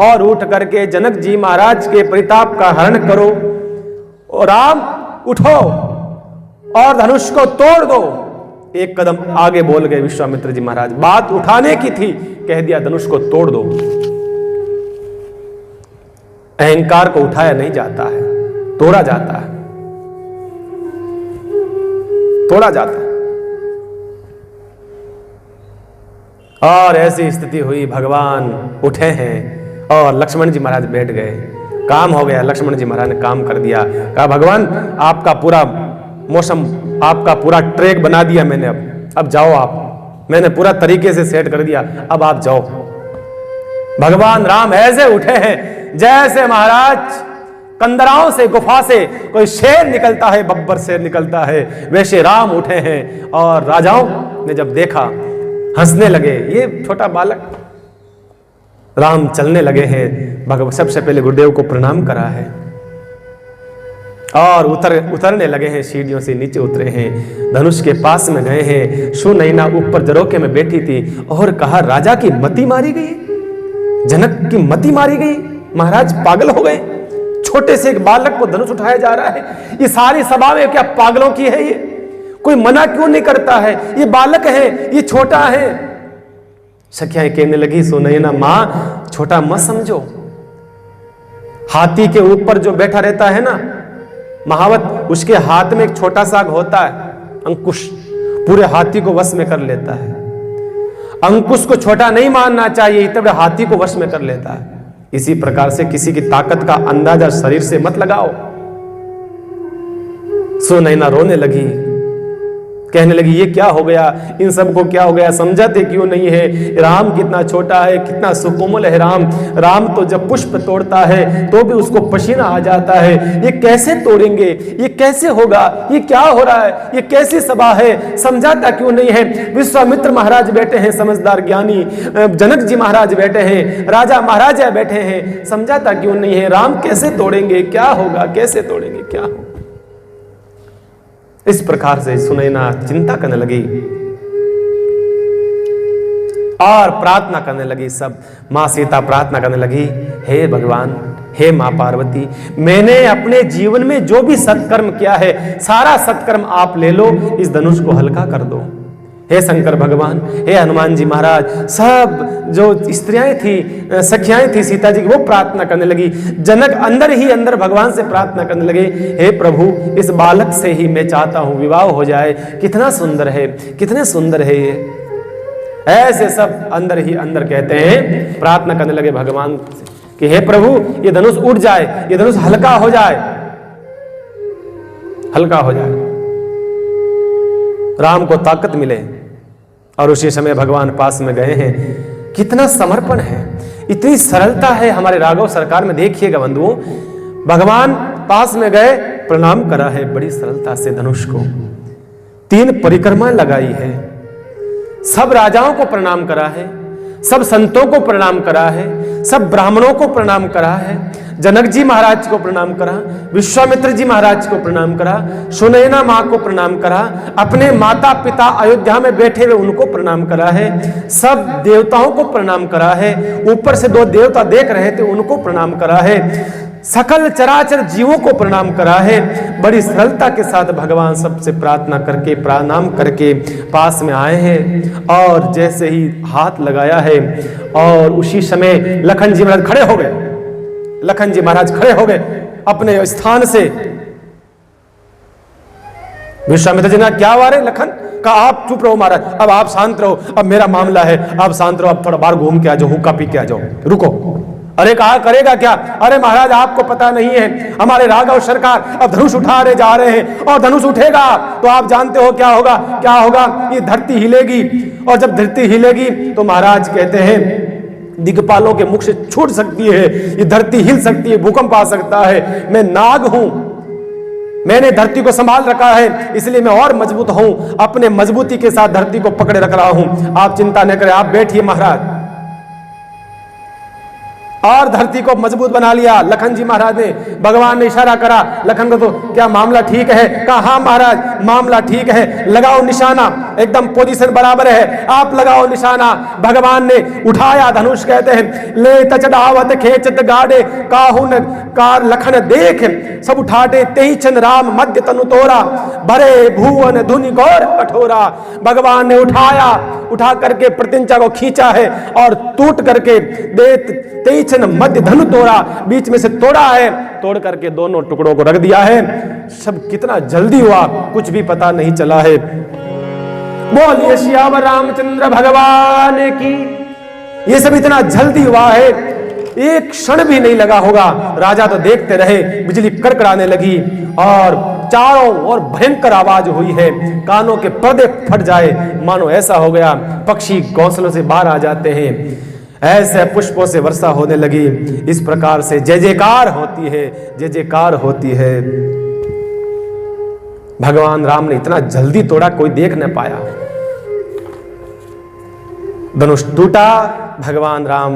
और उठ करके जनक जी महाराज के परिताप का हरण करो। और राम उठो और धनुष को तोड़ दो। एक कदम आगे बोल गए विश्वामित्र जी महाराज, बात उठाने की थी, कह दिया धनुष को तोड़ दो। अहंकार को उठाया नहीं जाता है, तोड़ा जाता है, तोड़ा जाता है। और ऐसी स्थिति हुई, भगवान उठे हैं और लक्ष्मण जी महाराज बैठ गए। काम हो गया, लक्ष्मण जी महाराज ने काम कर दिया। कहा भगवान आपका पूरा मौसम, आपका पूरा ट्रैक बना दिया मैंने, अब जाओ आप, मैंने पूरा तरीके से सेट कर दिया, अब आप जाओ। भगवान राम ऐसे उठे हैं जैसे महाराज कंदराओं से, गुफा से कोई शेर निकलता है, बब्बर शेर निकलता है, वैसे राम उठे हैं। और राजाओं ने जब देखा हंसने लगे, ये छोटा बालक। राम चलने लगे हैं, सबसे पहले गुरुदेव को प्रणाम करा है और उतरने लगे हैं, सीढ़ियों से नीचे उतरे हैं, धनुष के पास में गए हैं। सुनैना ऊपर जरोके में बैठी थी और कहा राजा की मति मारी गई। जनक की मति मारी गई, महाराज पागल हो गए। छोटे से एक बालक को धनुष उठाया जा रहा है। ये सारी सभा में क्या पागलों की है? ये कोई मना क्यों नहीं करता है? ये बालक है, ये छोटा है। सखियाएं कहने लगी, सुनैना मां छोटा मत समझो। हाथी के ऊपर जो बैठा रहता है ना महावत, उसके हाथ में एक छोटा सा होता है अंकुश, पूरे हाथी को वश में कर लेता है। अंकुश को छोटा नहीं मानना चाहिए, इतने बड़े हाथी को वश में कर लेता है। इसी प्रकार से किसी की ताकत का अंदाजा शरीर से मत लगाओ। सुनैना रोने लगी, कहने लगी ये क्या हो गया, इन सबको क्या हो गया, समझाते क्यों नहीं है? राम कितना छोटा है, कितना सुकोमल है राम। राम तो जब पुष्प तोड़ता है तो भी उसको पसीना आ जाता है। ये कैसे तोड़ेंगे, ये कैसे होगा, ये क्या हो रहा है, ये कैसी सभा है, समझाता क्यों नहीं है? विश्वामित्र महाराज बैठे हैं, समझदार ज्ञानी जनक जी महाराज बैठे हैं, राजा महाराजा बैठे हैं, समझाता क्यों नहीं है? राम कैसे तोड़ेंगे, क्या होगा, कैसे तोड़ेंगे, क्या होगा? इस प्रकार से सुनैना चिंता करने लगी और प्रार्थना करने लगी। सब मां सीता प्रार्थना करने लगी, हे भगवान, हे मां पार्वती, मैंने अपने जीवन में जो भी सत्कर्म किया है सारा सत्कर्म आप ले लो, इस धनुष को हल्का कर दो। हे शंकर भगवान, हे हनुमान जी महाराज, सब जो स्त्रियां थी, सखियाएं थी सीता जी की, वो प्रार्थना करने लगी। जनक अंदर ही अंदर भगवान से प्रार्थना करने लगे, हे प्रभु, इस बालक से ही मैं चाहता हूं विवाह हो जाए। कितना सुंदर है, कितने सुंदर है ये। ऐसे सब अंदर ही अंदर कहते हैं, प्रार्थना करने लगे भगवान कि हे प्रभु, ये धनुष उड़ जाए, ये धनुष हल्का हो जाए, हल्का हो जाए, राम को ताकत मिले। और उसी समय भगवान पास में गए हैं। कितना समर्पण है, इतनी सरलता है हमारे राघव सरकार में। देखिएगा बंधुओं, भगवान पास में गए, प्रणाम करा है बड़ी सरलता से धनुष को। 3 परिक्रमा लगाई है, सब राजाओं को प्रणाम करा है, सब संतों को प्रणाम करा है, सब ब्राह्मणों को प्रणाम करा है, जनक जी महाराज को प्रणाम करा, विश्वामित्र जी महाराज को प्रणाम करा, सुनैना मां को प्रणाम करा, अपने माता पिता अयोध्या में बैठे हुए उनको प्रणाम करा है, सब देवताओं को प्रणाम करा है, ऊपर से 2 देवता देख रहे थे उनको प्रणाम करा है, सकल चराचर जीवों को प्रणाम करा है। बड़ी सरलता के साथ भगवान सबसे प्रार्थना करके, प्रणाम करके पास में आए हैं। और जैसे ही हाथ लगाया है और उसी समय लखन जी महाराज खड़े हो गए। लखन जी महाराज खड़े हो गए अपने स्थान से। विश्वामित्र जी ने क्या वारे लखन का, आप चुप रहो महाराज, अब आप शांत रहो, अब मेरा मामला है, आप शांत रहो, अब थोड़ा बाहर घूम के आ जाओ, हुक्का पी के आ जाओ, रुको। अरे कहा करेगा क्या? अरे महाराज आपको पता नहीं है, हमारे राघव सरकार अब धनुष उठा रहे जा रहे हैं, और धनुष उठेगा तो आप जानते हो क्या होगा, क्या होगा, ये धरती हिलेगी, और जब धरती हिलेगी तो महाराज कहते हैं दिग्पालों के मुख से छूट सकती है, ये धरती हिल सकती है, भूकंप आ सकता है। मैं नाग हूं, मैंने धरती को संभाल रखा है, इसलिए मैं और मजबूत हूं, अपने मजबूती के साथ धरती को पकड़े रख रहा हूं, आप चिंता न करें, आप बैठिए महाराज। और धरती को मजबूत बना लिया लखन जी महाराज ने। भगवान ने इशारा करा लखन को, तो क्या मामला ठीक है? कहा हाँ महाराज मामला ठीक है, लगाओ निशाना, एकदम पोजीशन बराबर है, आप लगाओ निशाना। भगवान ने उठाया धनुष, कहते हैं ले तचड़ावत खेचत गाड़े काहुन कार लखन देख, सब उठाटे तेहि चंद राम मध्य तनु तोरा, भरे भुवन धुनि गौर कठोरा। भगवान ने उठाया, उठा करके प्रतिंचा को खींचा है और टूट करके तेहि मध्य धनु तोड़ा, बीच में से तोड़ा है, तोड़ करके दोनों टुकड़ों को रख दिया है। सब कितना जल्दी हुआ कुछ भी पता नहीं चला है। बोलिए श्याम रामचंद्र भगवान की। ये सब इतना जल्दी हुआ है, एक क्षण भी नहीं लगा होगा। राजा तो देखते रहे, बिजली कड़कड़ाने लगी और चारों ओर भयंकर आवाज हुई है, कानों के पर्दे फट जाए, मानो ऐसा हो गया पक्षी घोंसलों से बाहर आ जाते हैं। ऐसे पुष्पों से वर्षा होने लगी। इस प्रकार से जय जयकार होती है, जय जयकार होती है। भगवान राम ने इतना जल्दी तोड़ा, कोई देख न पाया। धनुष टूटा, भगवान राम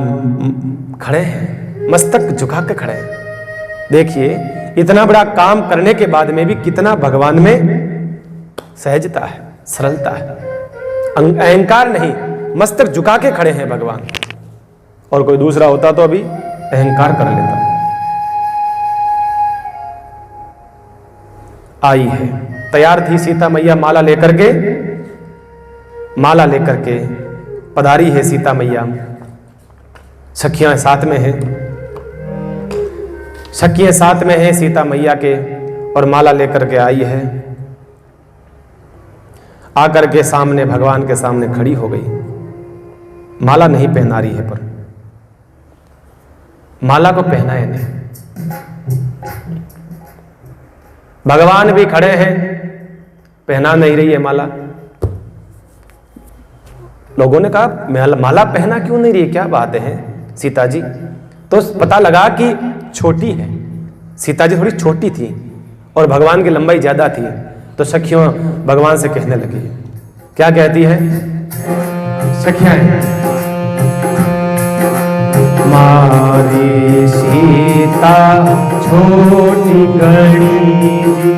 खड़े हैं, मस्तक झुका के खड़े हैं। देखिए इतना बड़ा काम करने के बाद में भी कितना भगवान में सहजता है, सरलता है, अहंकार नहीं, मस्तक झुका के खड़े हैं भगवान। और कोई दूसरा होता तो अभी अहंकार कर लेता। आई है, तैयार थी सीता मैया माला लेकर के पधारी है सीता मैया। सखियां साथ में हैं, सखियां साथ में हैं सीता मैया के, और माला लेकर के आई है। आकर के सामने, भगवान के सामने खड़ी हो गई। माला नहीं पहना रही है, पर माला को पहनाए नहीं। भगवान भी खड़े हैं, पहना नहीं रही है माला। लोगों ने कहा माला पहना क्यों नहीं रही है, क्या बात है सीता जी? तो पता लगा कि छोटी है, सीता जी थोड़ी छोटी थी और भगवान की लंबाई ज्यादा थी। तो सखियों भगवान से कहने लगी, क्या कहती है सखियां? मारी सीता छोटी गणी जी,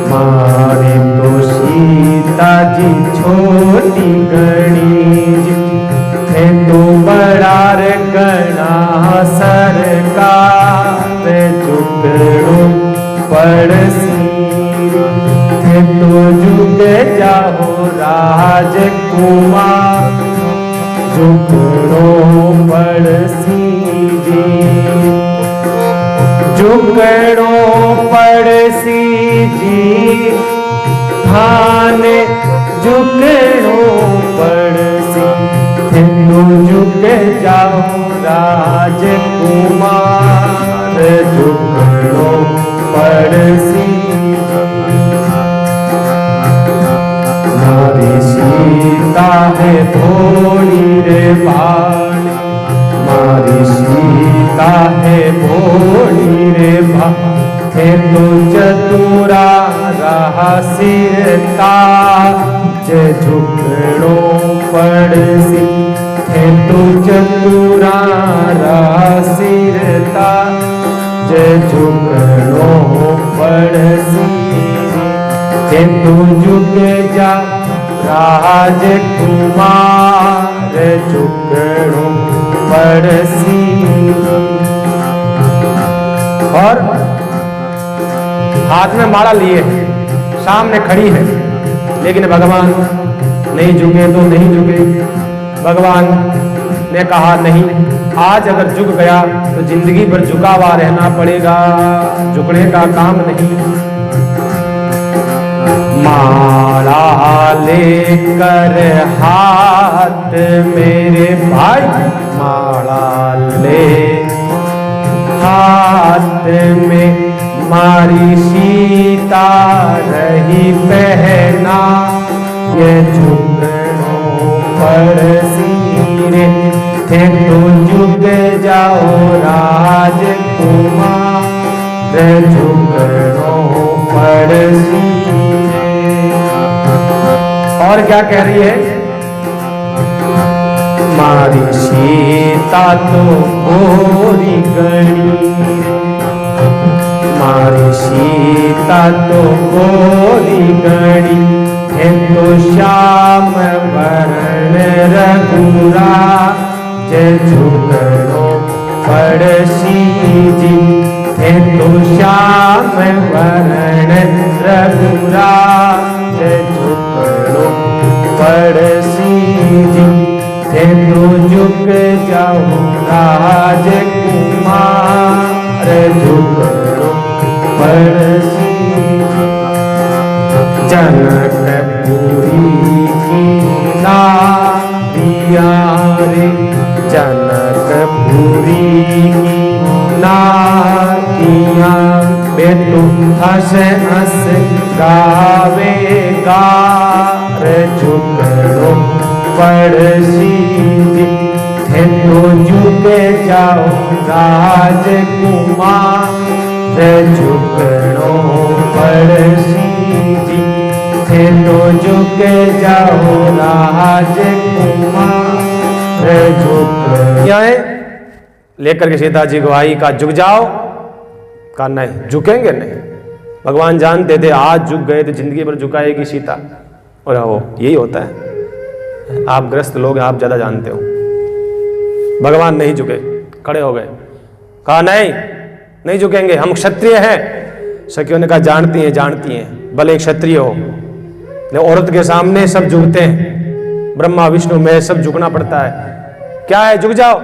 मारे तो सीता जी छोटी गणी जी, है तो बड़ा रे गणा सरकार टुकड़ों पड़सी, है तो जुग जाओ राजकुमार जुगड़ों पड़सी जी, जुगड़ों पड़सी जी थाने जुगड़ों पड़सी, हिंदू जुग जाओ राजकुमार जुगड़ों पड़सी। मारी सीता है भोली रे बाली, मारी सीता है भोली रे बाली, है तो चतुरा रहा सिरता जे झुकड़ों पड़सी, है तो चतुरा रहा सिरता जे झुकड़ों पड़सी, है तो झुक जा राजकुमार झुकड़ों पड़सी। और हाथ में माला लिए सामने खड़ी है, लेकिन भगवान नहीं झुके तो नहीं झुके। भगवान ने कहा नहीं, आज अगर झुक गया तो जिंदगी भर झुका हुआ रहना पड़ेगा, झुकने का काम नहीं। माला लेकर हाथ मेरे भाई, माला ले हाथ में मारी सीता रही पहना, ये झुकड़ों पड़सी रे, थे तो झुक जाओ राजकुमार झुकड़ों पड़सी। और क्या कह रही है? मारी सीता तो गोरी गणी, मारी सीता तो गोरी गणी, है तो श्याम वर्ण रघुरा जे झुकड़ों पड़सी जी, है तो श्याम वर्ण रघुरा जे झुकड़ों पड़सी जी, है तो झुक जाओ राजकुमार झुकड़ों पड़सी। जनकपुरी की नारिया रे, जनकपुरी की नारिया, बेटू हंस हंस गावेगा रे झुकड़ों पड़सी जी, थे तो झुक जाओ राजकुमार झुकड़ों पड़सी जी, थे तो झुक जाओ राजकुमार झुकड़ों। लेकर के सीता जी को आई, का झुक जाओ, का नहीं झुकेंगे नहीं। भगवान जानते थे आज झुक गए तो जिंदगी भर झुकाएगी सीता, और वो यही होता है। आप ग्रस्त लोग आप ज्यादा जानते हो। भगवान नहीं झुके, खड़े हो गए, कहा नहीं झुकेंगे, हम क्षत्रिय हैं। सखियों ने कहा जानती हैं, भले क्षत्रिय हो, औरत के सामने सब झुकते हैं, ब्रह्मा विष्णु में सब झुकना पड़ता है, क्या है झुक जाओ।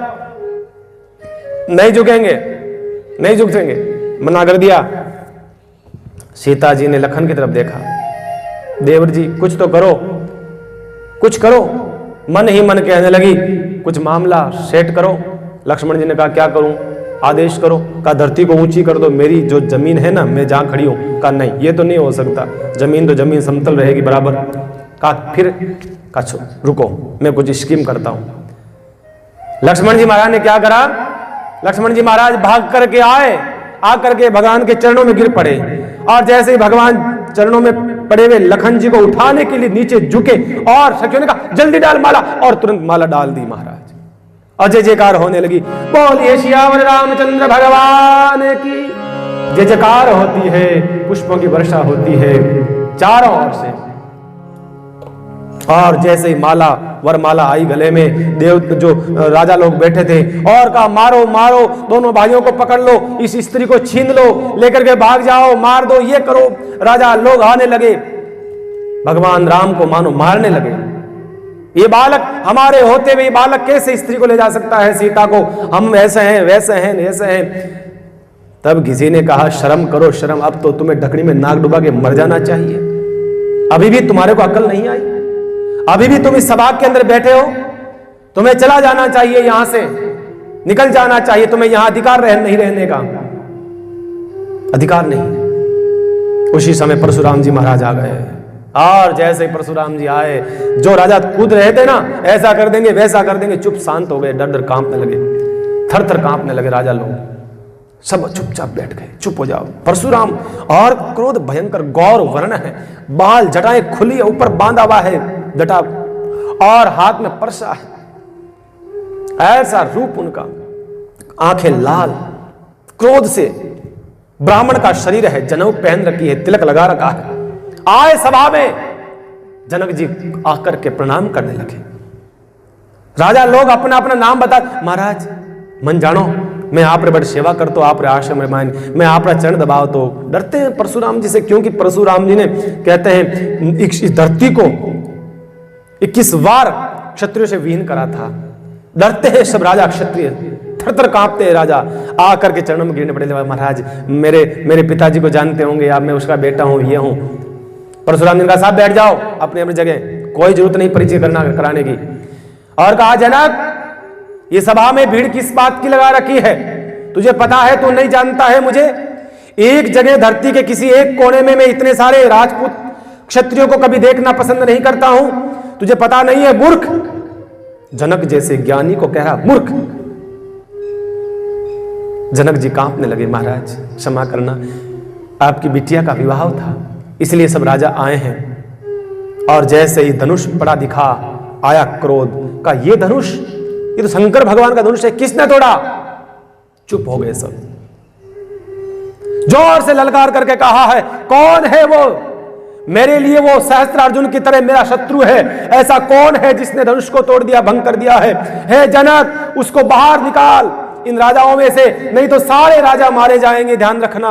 नहीं झुकेंगे, नहीं झुकेंगे, मना कर दिया। सीता जी ने लखन की तरफ देखा, देवर जी कुछ तो करो, कुछ करो। मन ही मन कहने लगी कुछ मामला सेट करो। लक्ष्मण जी ने कहा क्या करूं, आदेश करो। कहा धरती को ऊंची कर दो, मेरी जो जमीन है ना, मैं जहां खड़ी हूं। कहा नहीं, ये तो नहीं हो सकता, जमीन तो जमीन समतल रहेगी बराबर। कहा फिर, कहा रुको, मैं कुछ स्कीम करता हूं। लक्ष्मण जी महाराज ने क्या करा, लक्ष्मण जी महाराज भाग करके आए, आकर के भगवान के चरणों में गिर पड़े, और जैसे ही भगवान चरणों में पड़े हुए लखन जी को उठाने के लिए नीचे झुके, और सखियों ने कहा जल्दी डाल माला, और तुरंत माला डाल दी महाराज। और जयकार होने लगी, बोलिए सियावर रामचंद्र भगवान की। जय जयकार होती है, पुष्पों की वर्षा होती है चारों ओर से। और जैसे ही माला, वरमाला आई गले में, देव जो राजा लोग बैठे थे, और कहा मारो मारो, दोनों भाइयों को पकड़ लो, इस स्त्री को छीन लो, लेकर के भाग जाओ, मार दो, ये करो। राजा लोग आने लगे, भगवान राम को मानो मारने लगे। ये बालक हमारे होते हुए बालक कैसे स्त्री को ले जा सकता है, सीता को, हम ऐसे हैं वैसे हैं ऐसे हैं। तब किसी ने कहा शर्म करो शर्म, अब तो तुम्हें ढकनी में नाक डुबा के मर जाना चाहिए। अभी भी तुम्हारे को अकल नहीं आई, अभी भी तुम इस सभा के अंदर बैठे हो, तुम्हें चला जाना चाहिए, यहां से निकल जाना चाहिए, तुम्हें यहां अधिकार नहीं रहने का अधिकार नहीं। उसी समय परशुराम जी महाराज आ गए, और जैसे ही परशुराम जी आए, जो राजा कूद रहे थे ना, ऐसा कर देंगे वैसा कर देंगे, चुप शांत हो गए, डर डर कांपने लगे, थर थर कांपने लगे राजा लोग, सब चुपचाप बैठ गए, चुप हो जाओ। परशुराम और क्रोध भयंकर गौर वर्ण है, बाल जटाएं खुली है, ऊपर बांधा हुआ है जटा, और हाथ में परसा है, ऐसा रूप उनका, आंखें लाल, क्रोध से, ब्राह्मण का शरीर है, जनेऊ पहन रखी है, तिलक लगा रखा है। आए सभा में, जनक जी आकर के प्रणाम करने लगे। राजा लोग अपना अपना नाम बता, महाराज मन जानो, मैं आप रे बड़ी सेवा कर तो आप रे आश्रम रे मान, मैं आप रे चरण दबाओ तो। डरते हैं परशुराम जी से, क्योंकि परशुराम जी ने कहते हैं इस धरती को 21 बार क्षत्रियों से विहीन करा था। डरते हैं सब राजा क्षत्रिय, थर थर कांपते हैं राजा, आकर के चरणों में गिरने पड़े, महाराज मेरे पिताजी को जानते होंगे आप, मैं उसका बेटा हूं, ये हूं। परशुराम जी ने कहा साहब बैठ जाओ अपनी अपनी जगह, कोई जरूरत नहीं परिचय कराने की। और कहा जनक, ये सभा में भीड़ किस बात की लगा रखी है, तुझे पता है, तू नहीं जानता है मुझे। एक जगह धरती के किसी एक कोने में मैं इतने सारे राजपूत क्षत्रियों को कभी देखना पसंद नहीं करता हूं, तुझे पता नहीं है मूर्ख। जनक जैसे ज्ञानी को कह रहा मूर्ख। जनक जी कांपने लगे, महाराज क्षमा करना, आपकी बिटिया का विवाह था, इसलिए सब राजा आए हैं। और जैसे ही धनुष पड़ा दिखा, आया क्रोध का, ये धनुष, ये तो शंकर भगवान का धनुष है, किसने तोड़ा। चुप हो गए सब, जोर से ललकार करके कहा है कौन है वो, मेरे लिए वो सहस्त्रार्जुन की तरह मेरा शत्रु है, ऐसा कौन है जिसने धनुष को तोड़ दिया, भंग कर दिया है। हे जनक, उसको बाहर निकाल इन राजाओं में से, नहीं तो सारे राजा मारे जाएंगे, ध्यान रखना।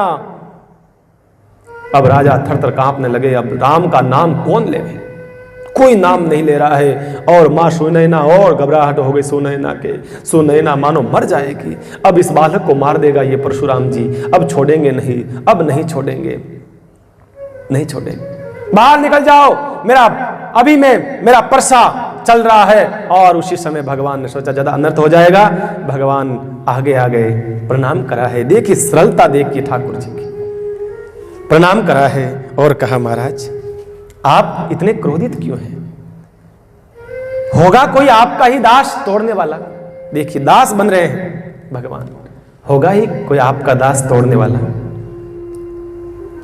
अब राजा थर थर कांपने लगे, अब राम का नाम कौन ले, कोई नाम नहीं ले रहा है। और मां सुनैना और घबराहट हो गई, सुनैना के, सुनैना मानो मर जाएगी, अब इस बालक को मार देगा ये परशुराम जी, अब छोड़ेंगे नहीं, अब नहीं छोड़ेंगे, नहीं छोड़ेंगे, बाहर निकल जाओ, मेरा परसा चल रहा है। और उसी समय भगवान ने सोचा ज्यादा अनर्थ हो जाएगा, भगवान आगे आ गए, प्रणाम करा है, देखिए सरलता देखिए ठाकुर जी की, प्रणाम करा है और कहा महाराज आप इतने क्रोधित क्यों हैं, होगा कोई आपका ही दास तोड़ने वाला, देखिए दास बन रहे हैं भगवान, होगा ही कोई आपका दास तोड़ने वाला।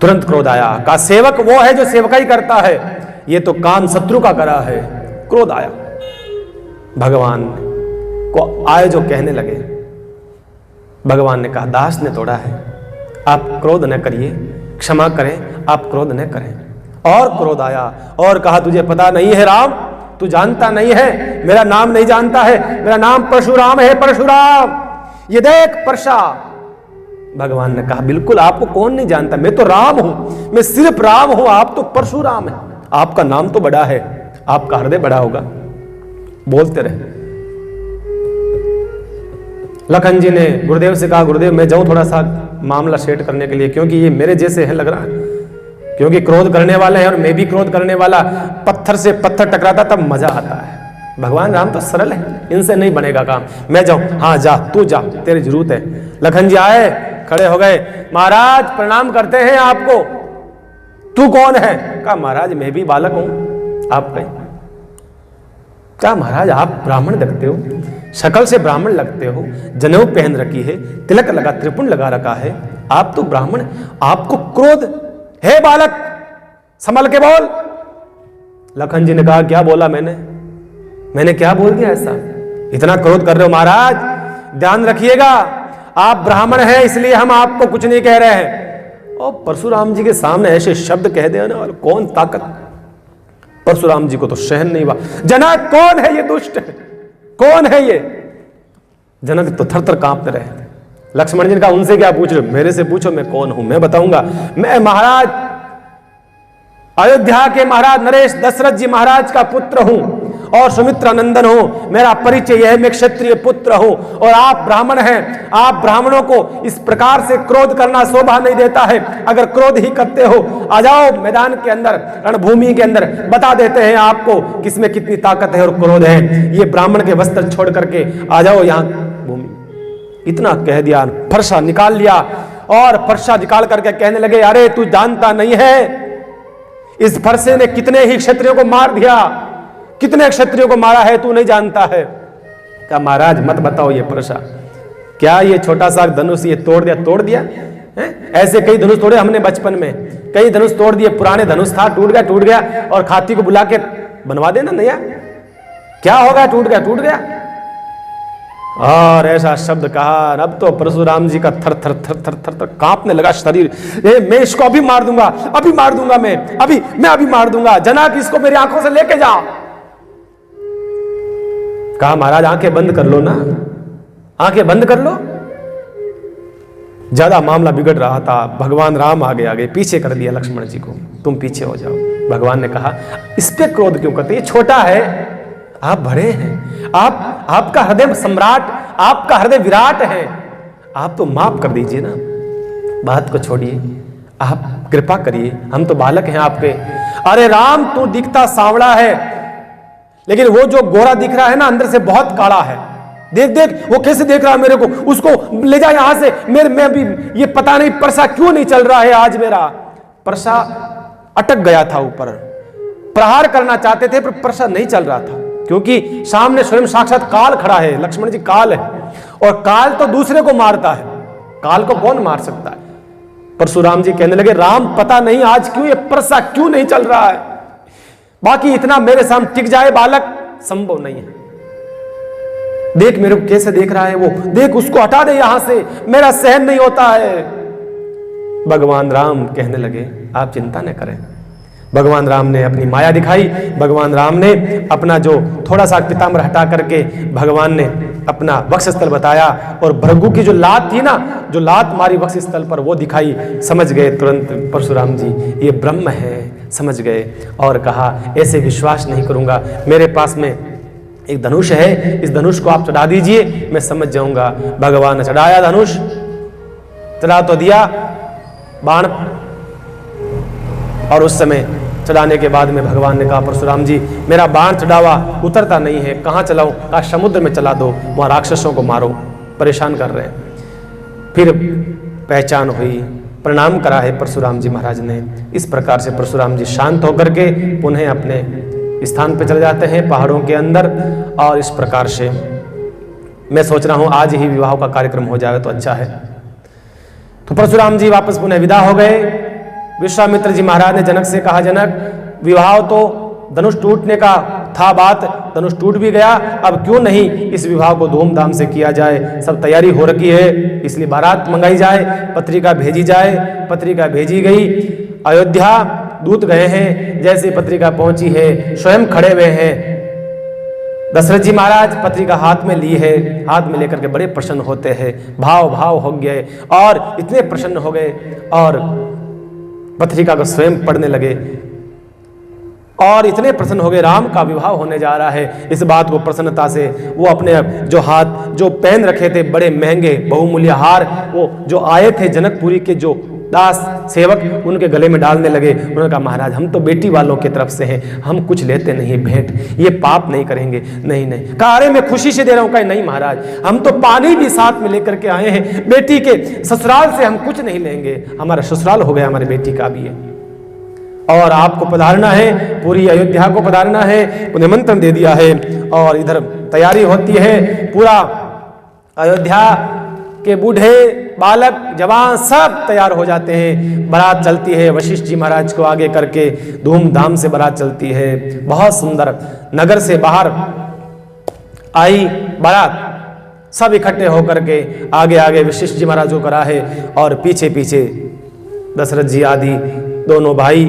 तुरंत क्रोध आया, का सेवक वो है जो सेवकाई करता है, ये तो काम शत्रु का करा है। क्रोध आया, भगवान को आए जो कहने लगे, भगवान ने कहा दास ने तोड़ा है, आप क्रोध न करिए, क्षमा करें, आप क्रोध न करें। और क्रोध आया और कहा तुझे पता नहीं है राम, तू जानता नहीं है, मेरा नाम नहीं जानता है, मेरा नाम परशुराम है, परशुराम। ये देख परशा। भगवान ने कहा बिल्कुल, आपको कौन नहीं जानता, मैं तो राम हूं, मैं सिर्फ राम हूं, आप तो परशुराम है। आपका नाम तो बड़ा है, आपका हृदय बड़ा होगा। बोलते रहे। लखन जी ने गुरुदेव से कहा, गुरुदेव मैं जाऊं थोड़ा सा मामला सेट करने के लिए, क्योंकि ये मेरे जैसे हैं लग रहा है, क्योंकि क्रोध करने वाले हैं और मैं भी क्रोध करने वाला। पत्थर से पत्थर टकराता तब मजा आता है। भगवान राम तो सरल है, इनसे नहीं बनेगा काम, मैं जाऊं। हाँ जा, तू जा, तेरी जरूरत है। लखन जी आए, खड़े हो गए। महाराज प्रणाम करते हैं आपको। तू कौन है? कहा महाराज मैं भी बालक हूं, आप कहीं। क्या महाराज आप ब्राह्मण लगते हो, शकल से ब्राह्मण लगते हो, जनेऊ पहन रखी है, तिलक लगा, त्रिपुंड लगा रखा है, आप तो ब्राह्मण, आपको क्रोध है बालक, संभल के बोल। लखन जी ने कहा क्या बोला मैंने क्या बोल दिया ऐसा, इतना क्रोध कर रहे हो? महाराज ध्यान रखिएगा, आप ब्राह्मण हैं इसलिए हम आपको कुछ नहीं कह रहे हैं। और परशुराम जी के सामने ऐसे शब्द कह देना, और कौन ताकत। परशुराम जी को तो सहन नहीं हुआ। जनक कौन है ये दुष्ट, कौन है ये? जनक तो थर थर कांपते रहे। लक्ष्मण जी ने कहा उनसे क्या पूछ रहे हो, मेरे से पूछो, मैं कौन हूं, मैं बताऊंगा। मैं महाराज अयोध्या के महाराज नरेश दशरथ जी महाराज का पुत्र हूं और सुमित्रा नंदन हूं। मेरा परिचय यह है, मैं क्षत्रिय पुत्र हूं और आप ब्राह्मण हैं। आप ब्राह्मणों को इस प्रकार से क्रोध करना शोभा नहीं देता है। अगर क्रोध ही करते हो, आ जाओ मैदान के अंदर, रणभूमि के अंदर, बता देते हैं आपको किसमें कितनी ताकत है और क्रोध है। ये ब्राह्मण के वस्त्र छोड़ करके आ जाओ यहाँ भूमि। इतना कह दिया, फरसा निकाल लिया और फरसा निकाल करके कहने लगे अरे तू जानता नहीं है, इस फरसे ने कितने ही क्षत्रियों को मार दिया, कितने क्षत्रियों को मारा है, तू नहीं जानता है। क्या महाराज मत बताओ ये फरसा, क्या ये छोटा सा धनुष ये तोड़ दिया है? ऐसे कई धनुष तोड़े हमने बचपन में, कई धनुष तोड़ दिए। पुराने धनुष था, टूट गया और खाती को बुला के बनवा देना नया, क्या होगा? टूट गया। और ऐसा शब्द कहा, अब तो परशुराम जी का थर थर थर थर थर थर कांपने लगा शरीर। मैं इसको अभी मार दूंगा, मैं अभी मार दूंगा। जनक इसको मेरी आंखों से लेके जा। कहा महाराज आंखें बंद कर लो ना, आंखें बंद कर लो। ज्यादा मामला बिगड़ रहा था। भगवान राम आगे पीछे कर दिया लक्ष्मण जी को, तुम पीछे हो जाओ। भगवान ने कहा इस पे क्रोध क्यों करते, ये छोटा है, आप बड़े हैं, आपका हृदय सम्राट, आपका हृदय विराट है, आप तो माफ कर दीजिए ना, बात को छोड़िए, आप कृपा करिए, हम तो बालक हैं आपके। अरे राम तू दिखता सांवला है, लेकिन वो जो गोरा दिख रहा है ना अंदर से बहुत काला है। देख वो कैसे देख रहा है मेरे को, उसको ले जा यहां से। मैं अभी ये पता नहीं परसा क्यों नहीं चल रहा है आज मेरा। परसा अटक गया था ऊपर, प्रहार करना चाहते थे पर परसा नहीं चल रहा था, क्योंकि सामने स्वयं साक्षात काल खड़ा है। लक्ष्मण जी काल है, और काल तो दूसरे को मारता है, काल को कौन मार सकता है। परशुराम जी कहने लगे राम पता नहीं आज क्यों ये परसा क्यों नहीं चल रहा है, बाकी इतना मेरे सामने टिक जाए बालक संभव नहीं है। देख मेरे को कैसे देख रहा है वो, देख उसको हटा दे यहां से, मेरा सहन नहीं होता है। भगवान राम कहने लगे आप चिंता न करें। भगवान राम ने अपनी माया दिखाई, भगवान राम ने अपना जो थोड़ा सा पिताम्बर हटा करके भगवान ने अपना वक्षस्थल बताया, और भृगु की जो लात थी ना, जो लात मारी वक्षस्थल पर वो दिखाई। समझ गए तुरंत परशुराम जी ये ब्रह्म है, समझ गए और कहा ऐसे विश्वास नहीं करूंगा, मेरे पास में एक धनुष है, इस धनुष को आप चढ़ा दीजिए, मैं समझ जाऊंगा। भगवान ने चढ़ाया धनुष, चढ़ा तो दिया बाण, और उस समय चढ़ाने के बाद में भगवान ने कहा परशुराम जी मेरा बाण चढ़ावा उतरता नहीं है, कहाँ चलाऊं? कहा समुद्र में चला दो, वहां राक्षसों को मारो, परेशान कर रहे हैं। फिर पहचान हुई, प्रणाम करा है परशुराम जी महाराज ने। इस प्रकार से परशुराम जी शांत होकर के पुनः अपने स्थान पर चले जाते हैं पहाड़ों के अंदर। और इस प्रकार से मैं सोच रहा हूं आज ही विवाह का कार्यक्रम हो जाए तो अच्छा है। तो परशुराम जी वापस पुनः विदा हो गए। विश्वामित्र जी महाराज ने जनक से कहा जनक विवाह तो धनुष टूटने का था बात, धनुष टूट भी गया, अब क्यों नहीं इस विवाह को धूमधाम से किया जाए, सब तैयारी हो रखी है, इसलिए बारात मंगाई जाए, पत्रिका भेजी जाए। पत्रिका भेजी गई, अयोध्या दूत गए हैं, जैसे पत्रिका पहुंची है स्वयं खड़े हुए हैं दशरथ जी महाराज पत्री का हाथ में लिए है, हाथ में लेकर के बड़े प्रसन्न होते हैं, भाव भाव हो गए और इतने प्रसन्न हो गए और पत्रिका को स्वयं पढ़ने लगे और इतने प्रसन्न हो गए, राम का विवाह होने जा रहा है। इस बात को प्रसन्नता से वो अपने जो हाथ जो पहन रखे थे बड़े महंगे बहुमूल्य हार, वो जो आए थे जनकपुरी के जो दास सेवक, उनके गले में डालने लगे। उन्होंने कहा महाराज हम तो बेटी वालों की तरफ से हैं, हम कुछ लेते नहीं भेंट, ये पाप नहीं करेंगे। नहीं नहीं, कहा अरे मैं खुशी से दे रहा हूं। कहा नहीं महाराज, हम तो पानी भी साथ में लेकर के आए हैं, बेटी के ससुराल से हम कुछ नहीं लेंगे, हमारा ससुराल हो गया, हमारी बेटी का भी है और आपको पधारना है, पूरी अयोध्या को पधारना है। निमंत्रण दे दिया है और इधर तैयारी होती है, पूरा अयोध्या के बूढ़े बालक जवान सब तैयार हो जाते हैं। बारात चलती है, वशिष्ठ जी महाराज को आगे करके धूमधाम से बारात चलती है। बहुत सुंदर नगर से बाहर आई बारात, सब इकट्ठे होकर के आगे आगे वशिष्ठ जी महाराज को करा है और पीछे पीछे दशरथ जी आदि दोनों भाई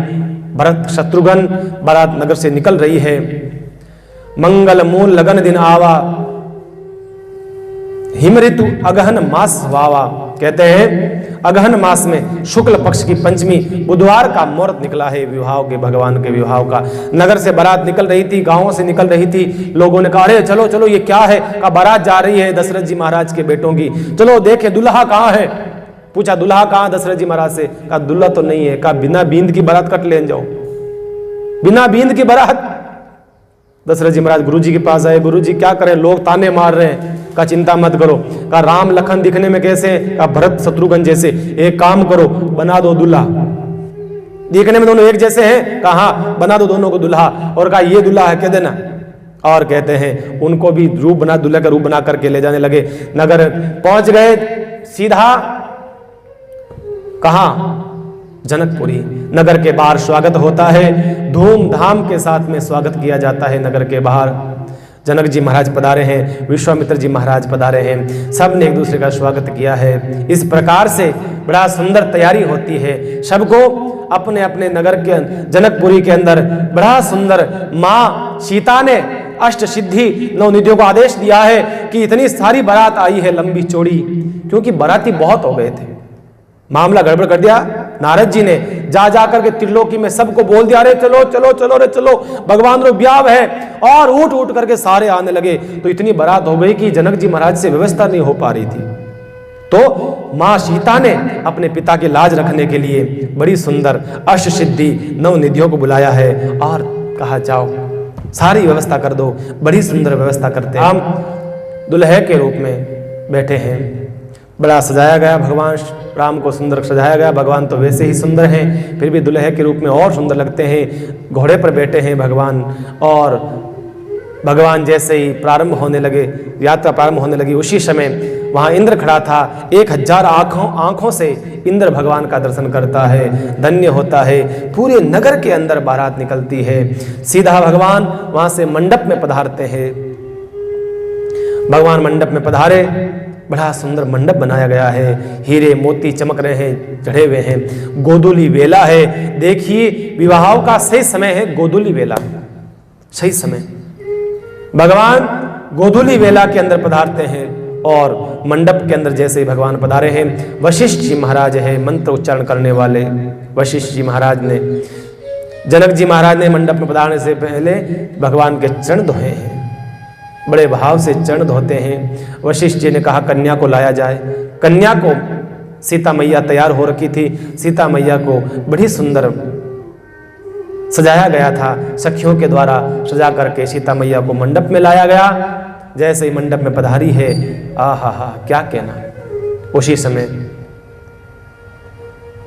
भरत शत्रुघ्न बारात नगर से निकल रही है। मंगल मूल लगन दिन आवा, हिम ऋतु अगहन मास वावा। कहते हैं अगहन मास में शुक्ल पक्ष की पंचमी बुधवार का मुहूर्त निकला है विवाह के, भगवान के विवाह का। नगर से बारात निकल रही थी, गांवों से निकल रही थी। लोगों ने कहा अरे चलो चलो ये क्या है? कहा बारात जा रही है दशरथ जी महाराज के बेटों की, चलो देखे दुल्हा कहाँ है। पूछा दुल्हा कहाँ दशरथ जी महाराज से? कहा दुल्हा तो नहीं है। कहा बिना बींद की बारात कट ले जाओ, बिना बींद की बारात। दशरथ जी महाराज गुरु जी के पास आए, गुरु जी क्या करें, लोग ताने मार रहे हैं। का चिंता मत करो। का राम लखन दिखने में कैसे? का भरत शत्रुघ्न जैसे। एक काम करो, बना दो दूल्हा, दिखने में दोनों एक जैसे हैं। कहा बना दो दोनों को दूल्हा। और कहा ये दूल्हा है, कह देना। और कहते हैं उनको भी रूप बना, दूल्हे का रूप बना करके ले जाने लगे। नगर पहुंच गए, सीधा कहा जनकपुरी। नगर के बाहर स्वागत होता है, धूमधाम के साथ में स्वागत किया जाता है। नगर के बाहर जनक जी महाराज पधारे हैं, विश्वामित्र जी महाराज पधारे हैं, सब ने एक दूसरे का स्वागत किया है। इस प्रकार से बड़ा सुंदर तैयारी होती है। सबको अपने अपने नगर के जनकपुरी के अंदर बड़ा सुंदर माँ सीता ने अष्ट सिद्धि 9 निधियों को आदेश दिया है कि इतनी सारी बारात आई है लंबी चौड़ी, क्योंकि बाराती बहुत हो गए थे। मामला गड़बड़ कर दिया नारद जी ने, जा जाकर के त्रिलोकी में सबको बोल दिया अरे चलो चलो चलो रे चलो, भगवान रो ब्याह है। और उठ उठ करके सारे आने लगे। तो इतनी बारात हो गई कि जनक जी महाराज से व्यवस्था नहीं हो पा रही थी। तो मां सीता ने अपने पिता की लाज रखने के लिए बड़ी सुंदर अष्ट सिद्धि 9 निधियों को बुलाया है और कहा जाओ सारी व्यवस्था कर दो। बड़ी सुंदर व्यवस्था करते हैं। हम दुल्हे के रूप में बैठे हैं, बड़ा सजाया गया, भगवान राम को सुंदर सजाया गया। भगवान तो वैसे ही सुंदर हैं, फिर भी दुल्हे के रूप में और सुंदर लगते हैं। घोड़े पर बैठे हैं भगवान, और भगवान जैसे ही प्रारंभ होने लगे, यात्रा प्रारंभ होने लगी, उसी समय वहाँ इंद्र खड़ा था। 1000 आंखों से इंद्र भगवान का दर्शन करता है, धन्य होता है। पूरे नगर के अंदर बारात निकलती है। सीधा भगवान वहाँ से मंडप में पधारते हैं। भगवान मंडप में पधारे, बड़ा सुंदर मंडप बनाया गया है, हीरे मोती चमक रहे हैं, चढ़े हुए हैं। गोधूली वेला है। देखिए विवाहों का सही समय है गोधूली वेला, सही समय। भगवान गोधूली वेला के अंदर पधारते हैं और मंडप के अंदर जैसे ही भगवान पधारे हैं, वशिष्ठ जी महाराज है मंत्र उच्चारण करने वाले। वशिष्ठ जी महाराज ने, जनक जी महाराज ने मंडप में पधारने से पहले भगवान के चरण धोए हैं, बड़े भाव से चरण धोते हैं। वशिष्ठ जी ने कहा कन्या को लाया जाए। कन्या को सीता मैया तैयार हो रखी थी। सीता मैया को बड़ी सुंदर सजाया गया था, सखियों के द्वारा सजा करके सीता मैया को मंडप में लाया गया। जैसे ही मंडप में पधारी है, आहा हा क्या कहना। उसी समय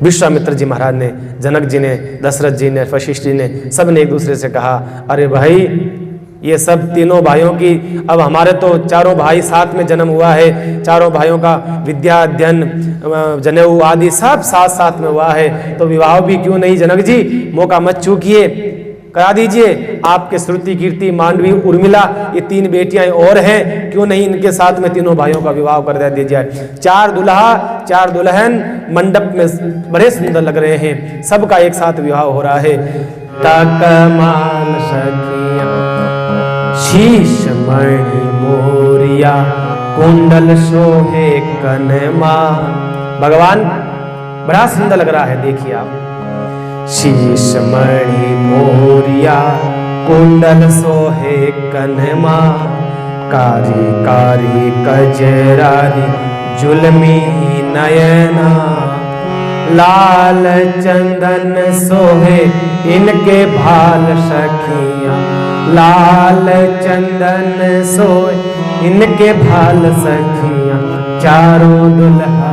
विश्वामित्र जी महाराज ने, जनक जी ने, दशरथ जी ने, वशिष्ठ जी ने, सब ने एक दूसरे से कहा अरे भाई ये सब तीनों भाइयों की, अब हमारे तो चारों भाई साथ में जन्म हुआ है, चारों भाइयों का विद्या अध्ययन जनेऊ आदि सब साथ साथ में हुआ है, तो विवाह भी क्यों नहीं जनक जी, मौका मत चूकिए, करा दीजिए। आपके श्रुति कीर्ति मांडवी उर्मिला ये 3 बेटियां और हैं, क्यों नहीं इनके साथ में तीनों भाइयों का विवाह कर दिया जाए। 4 दुल्हा 4 दुल्हन मंडप में बड़े सुंदर लग रहे हैं, सबका एक साथ विवाह हो रहा है। तकमान सखियां शीश मणि मोरिया कुंडल सोहे कनमा। भगवान बड़ा सुंदर लग रहा है, देखिए आप। शीश मणि मोरिया कुंडल सोहे कनमा, कारी कारी कजरारी जुलमी नयना, लाल चंदन सोहे इनके भाल सखियां, लाल चंदन सोहे इनके भाल सखियां। चारों दुल्हा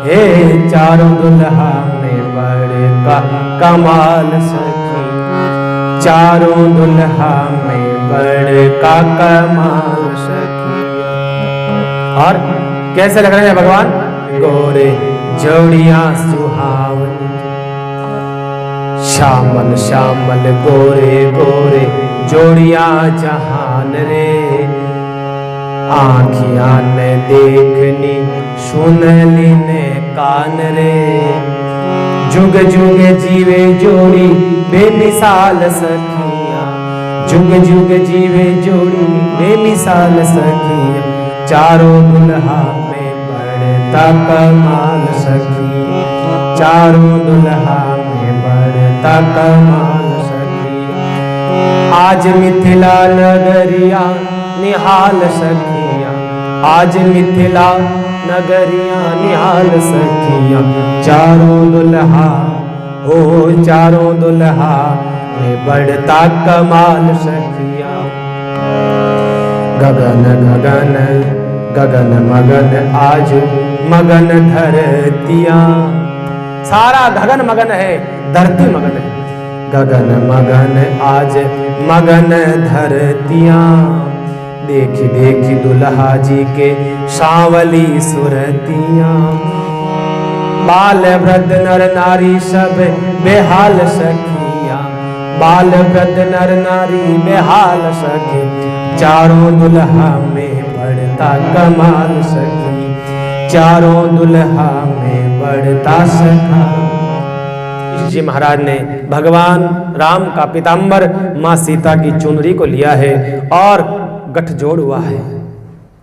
हे चारों दुल्हा में बड़का कमाल सखी, चारों दुल्हा में बड़का कमाल सखी। और कैसे लग रहे हैं भगवान? गोरे जोड़ियां सुहावनी, श्यामल श्यामल गोरे गोरे जोड़ियां जहान रे, आँखियां ने देखनी सुनली ने कान रे, जुग जुग जीवे जोड़ी बेमिसाल सखियां, जुग जुग जीवे जोड़ी बेमिसाल सखियां। चारों दुल्हा में बड़ता कमाल सखी, चारों दुल्हा में बड़ता कमाल सखी। आज मिथिला नगरिया निहाल सखिया, आज मिथिला नगरिया निहाल सखिया। चारों दुल्हा हो चारों दुल्हा में बढ़ता कमाल सखिया। गगन गगन गगन मगन आज मगन धरतिया, सारा गगन मगन है, धरती मगन है। गगन मगन आज मगन धरतिया, देखी देखी दुल्हा जी के सांवली सुरतिया। बाल वृद्ध नर नारी सब बेहाल सखिया, बाल वृद्ध नर नारी बेहाल सखी। चारों दुल्हा में बढ़ता कमाल सखी, चारों दुल्हा में बढ़ता सखा। जी महाराज ने भगवान राम का पीताम्बर मां सीता की चुनरी को लिया है और गठजोड़ हुआ है।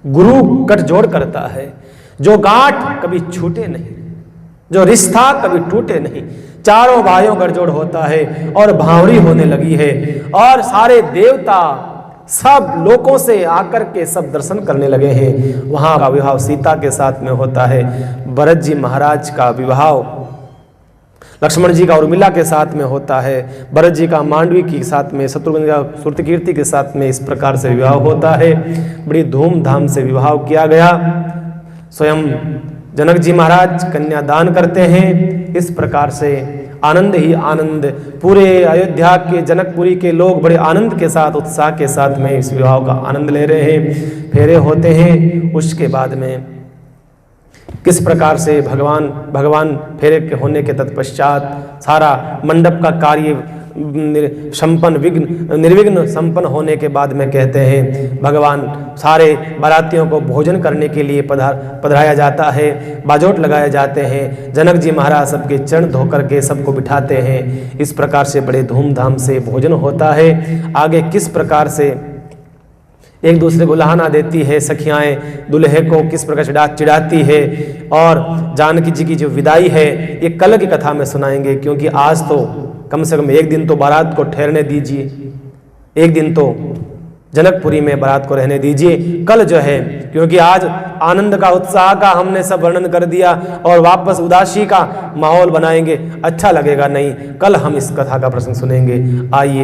गुरु गठजोड़ करता है, जो गांठ कभी छूटे नहीं, जो रिश्ता कभी टूटे नहीं। चारों भाइयों गठजोड़ होता है और भावरी होने लगी है और सारे देवता सब लोगों से आकर के सब दर्शन करने लगे हैं। वहां का विवाह सीता के साथ में होता है, भरत जी महाराज का विवाह लक्ष्मण जी का उर्मिला के साथ में होता है, भरत जी का मांडवी के साथ में, शत्रुघ्न का श्रुतकीर्ति के साथ में। इस प्रकार से विवाह होता है, बड़ी धूमधाम से विवाह किया गया। स्वयं जनक जी महाराज कन्यादान करते हैं। इस प्रकार से आनंद ही आनंद, पूरे अयोध्या के जनकपुरी के लोग बड़े आनंद के साथ उत्साह के साथ में इस विवाह का आनंद ले रहे हैं। फेरे होते हैं, उसके बाद में किस प्रकार से भगवान फेरे के होने के तत्पश्चात सारा मंडप का कार्य निर्विघ्न संपन्न होने के बाद में कहते हैं भगवान सारे बारातियों को भोजन करने के लिए पधराया जाता है, बाजोट लगाए जाते हैं। जनक जी महाराज सबके चरण धो करके सबको बिठाते हैं। इस प्रकार से बड़े धूमधाम से भोजन होता है। आगे किस प्रकार से एक दूसरे को लहाना देती है सखियाएं, दूल्हे को किस प्रकार चिढ़ाती है, और जानकी जी की जो विदाई है ये कल की कथा में सुनाएंगे, क्योंकि आज तो कम से कम एक दिन तो बारात को ठहरने दीजिए, एक दिन तो जनकपुरी में बारात को रहने दीजिए। कल जो है, क्योंकि आज आनंद का उत्साह का हमने सब वर्णन कर दिया और वापस उदासी का माहौल बनाएंगे, अच्छा लगेगा नहीं। कल हम इस कथा का प्रसंग सुनेंगे। आइए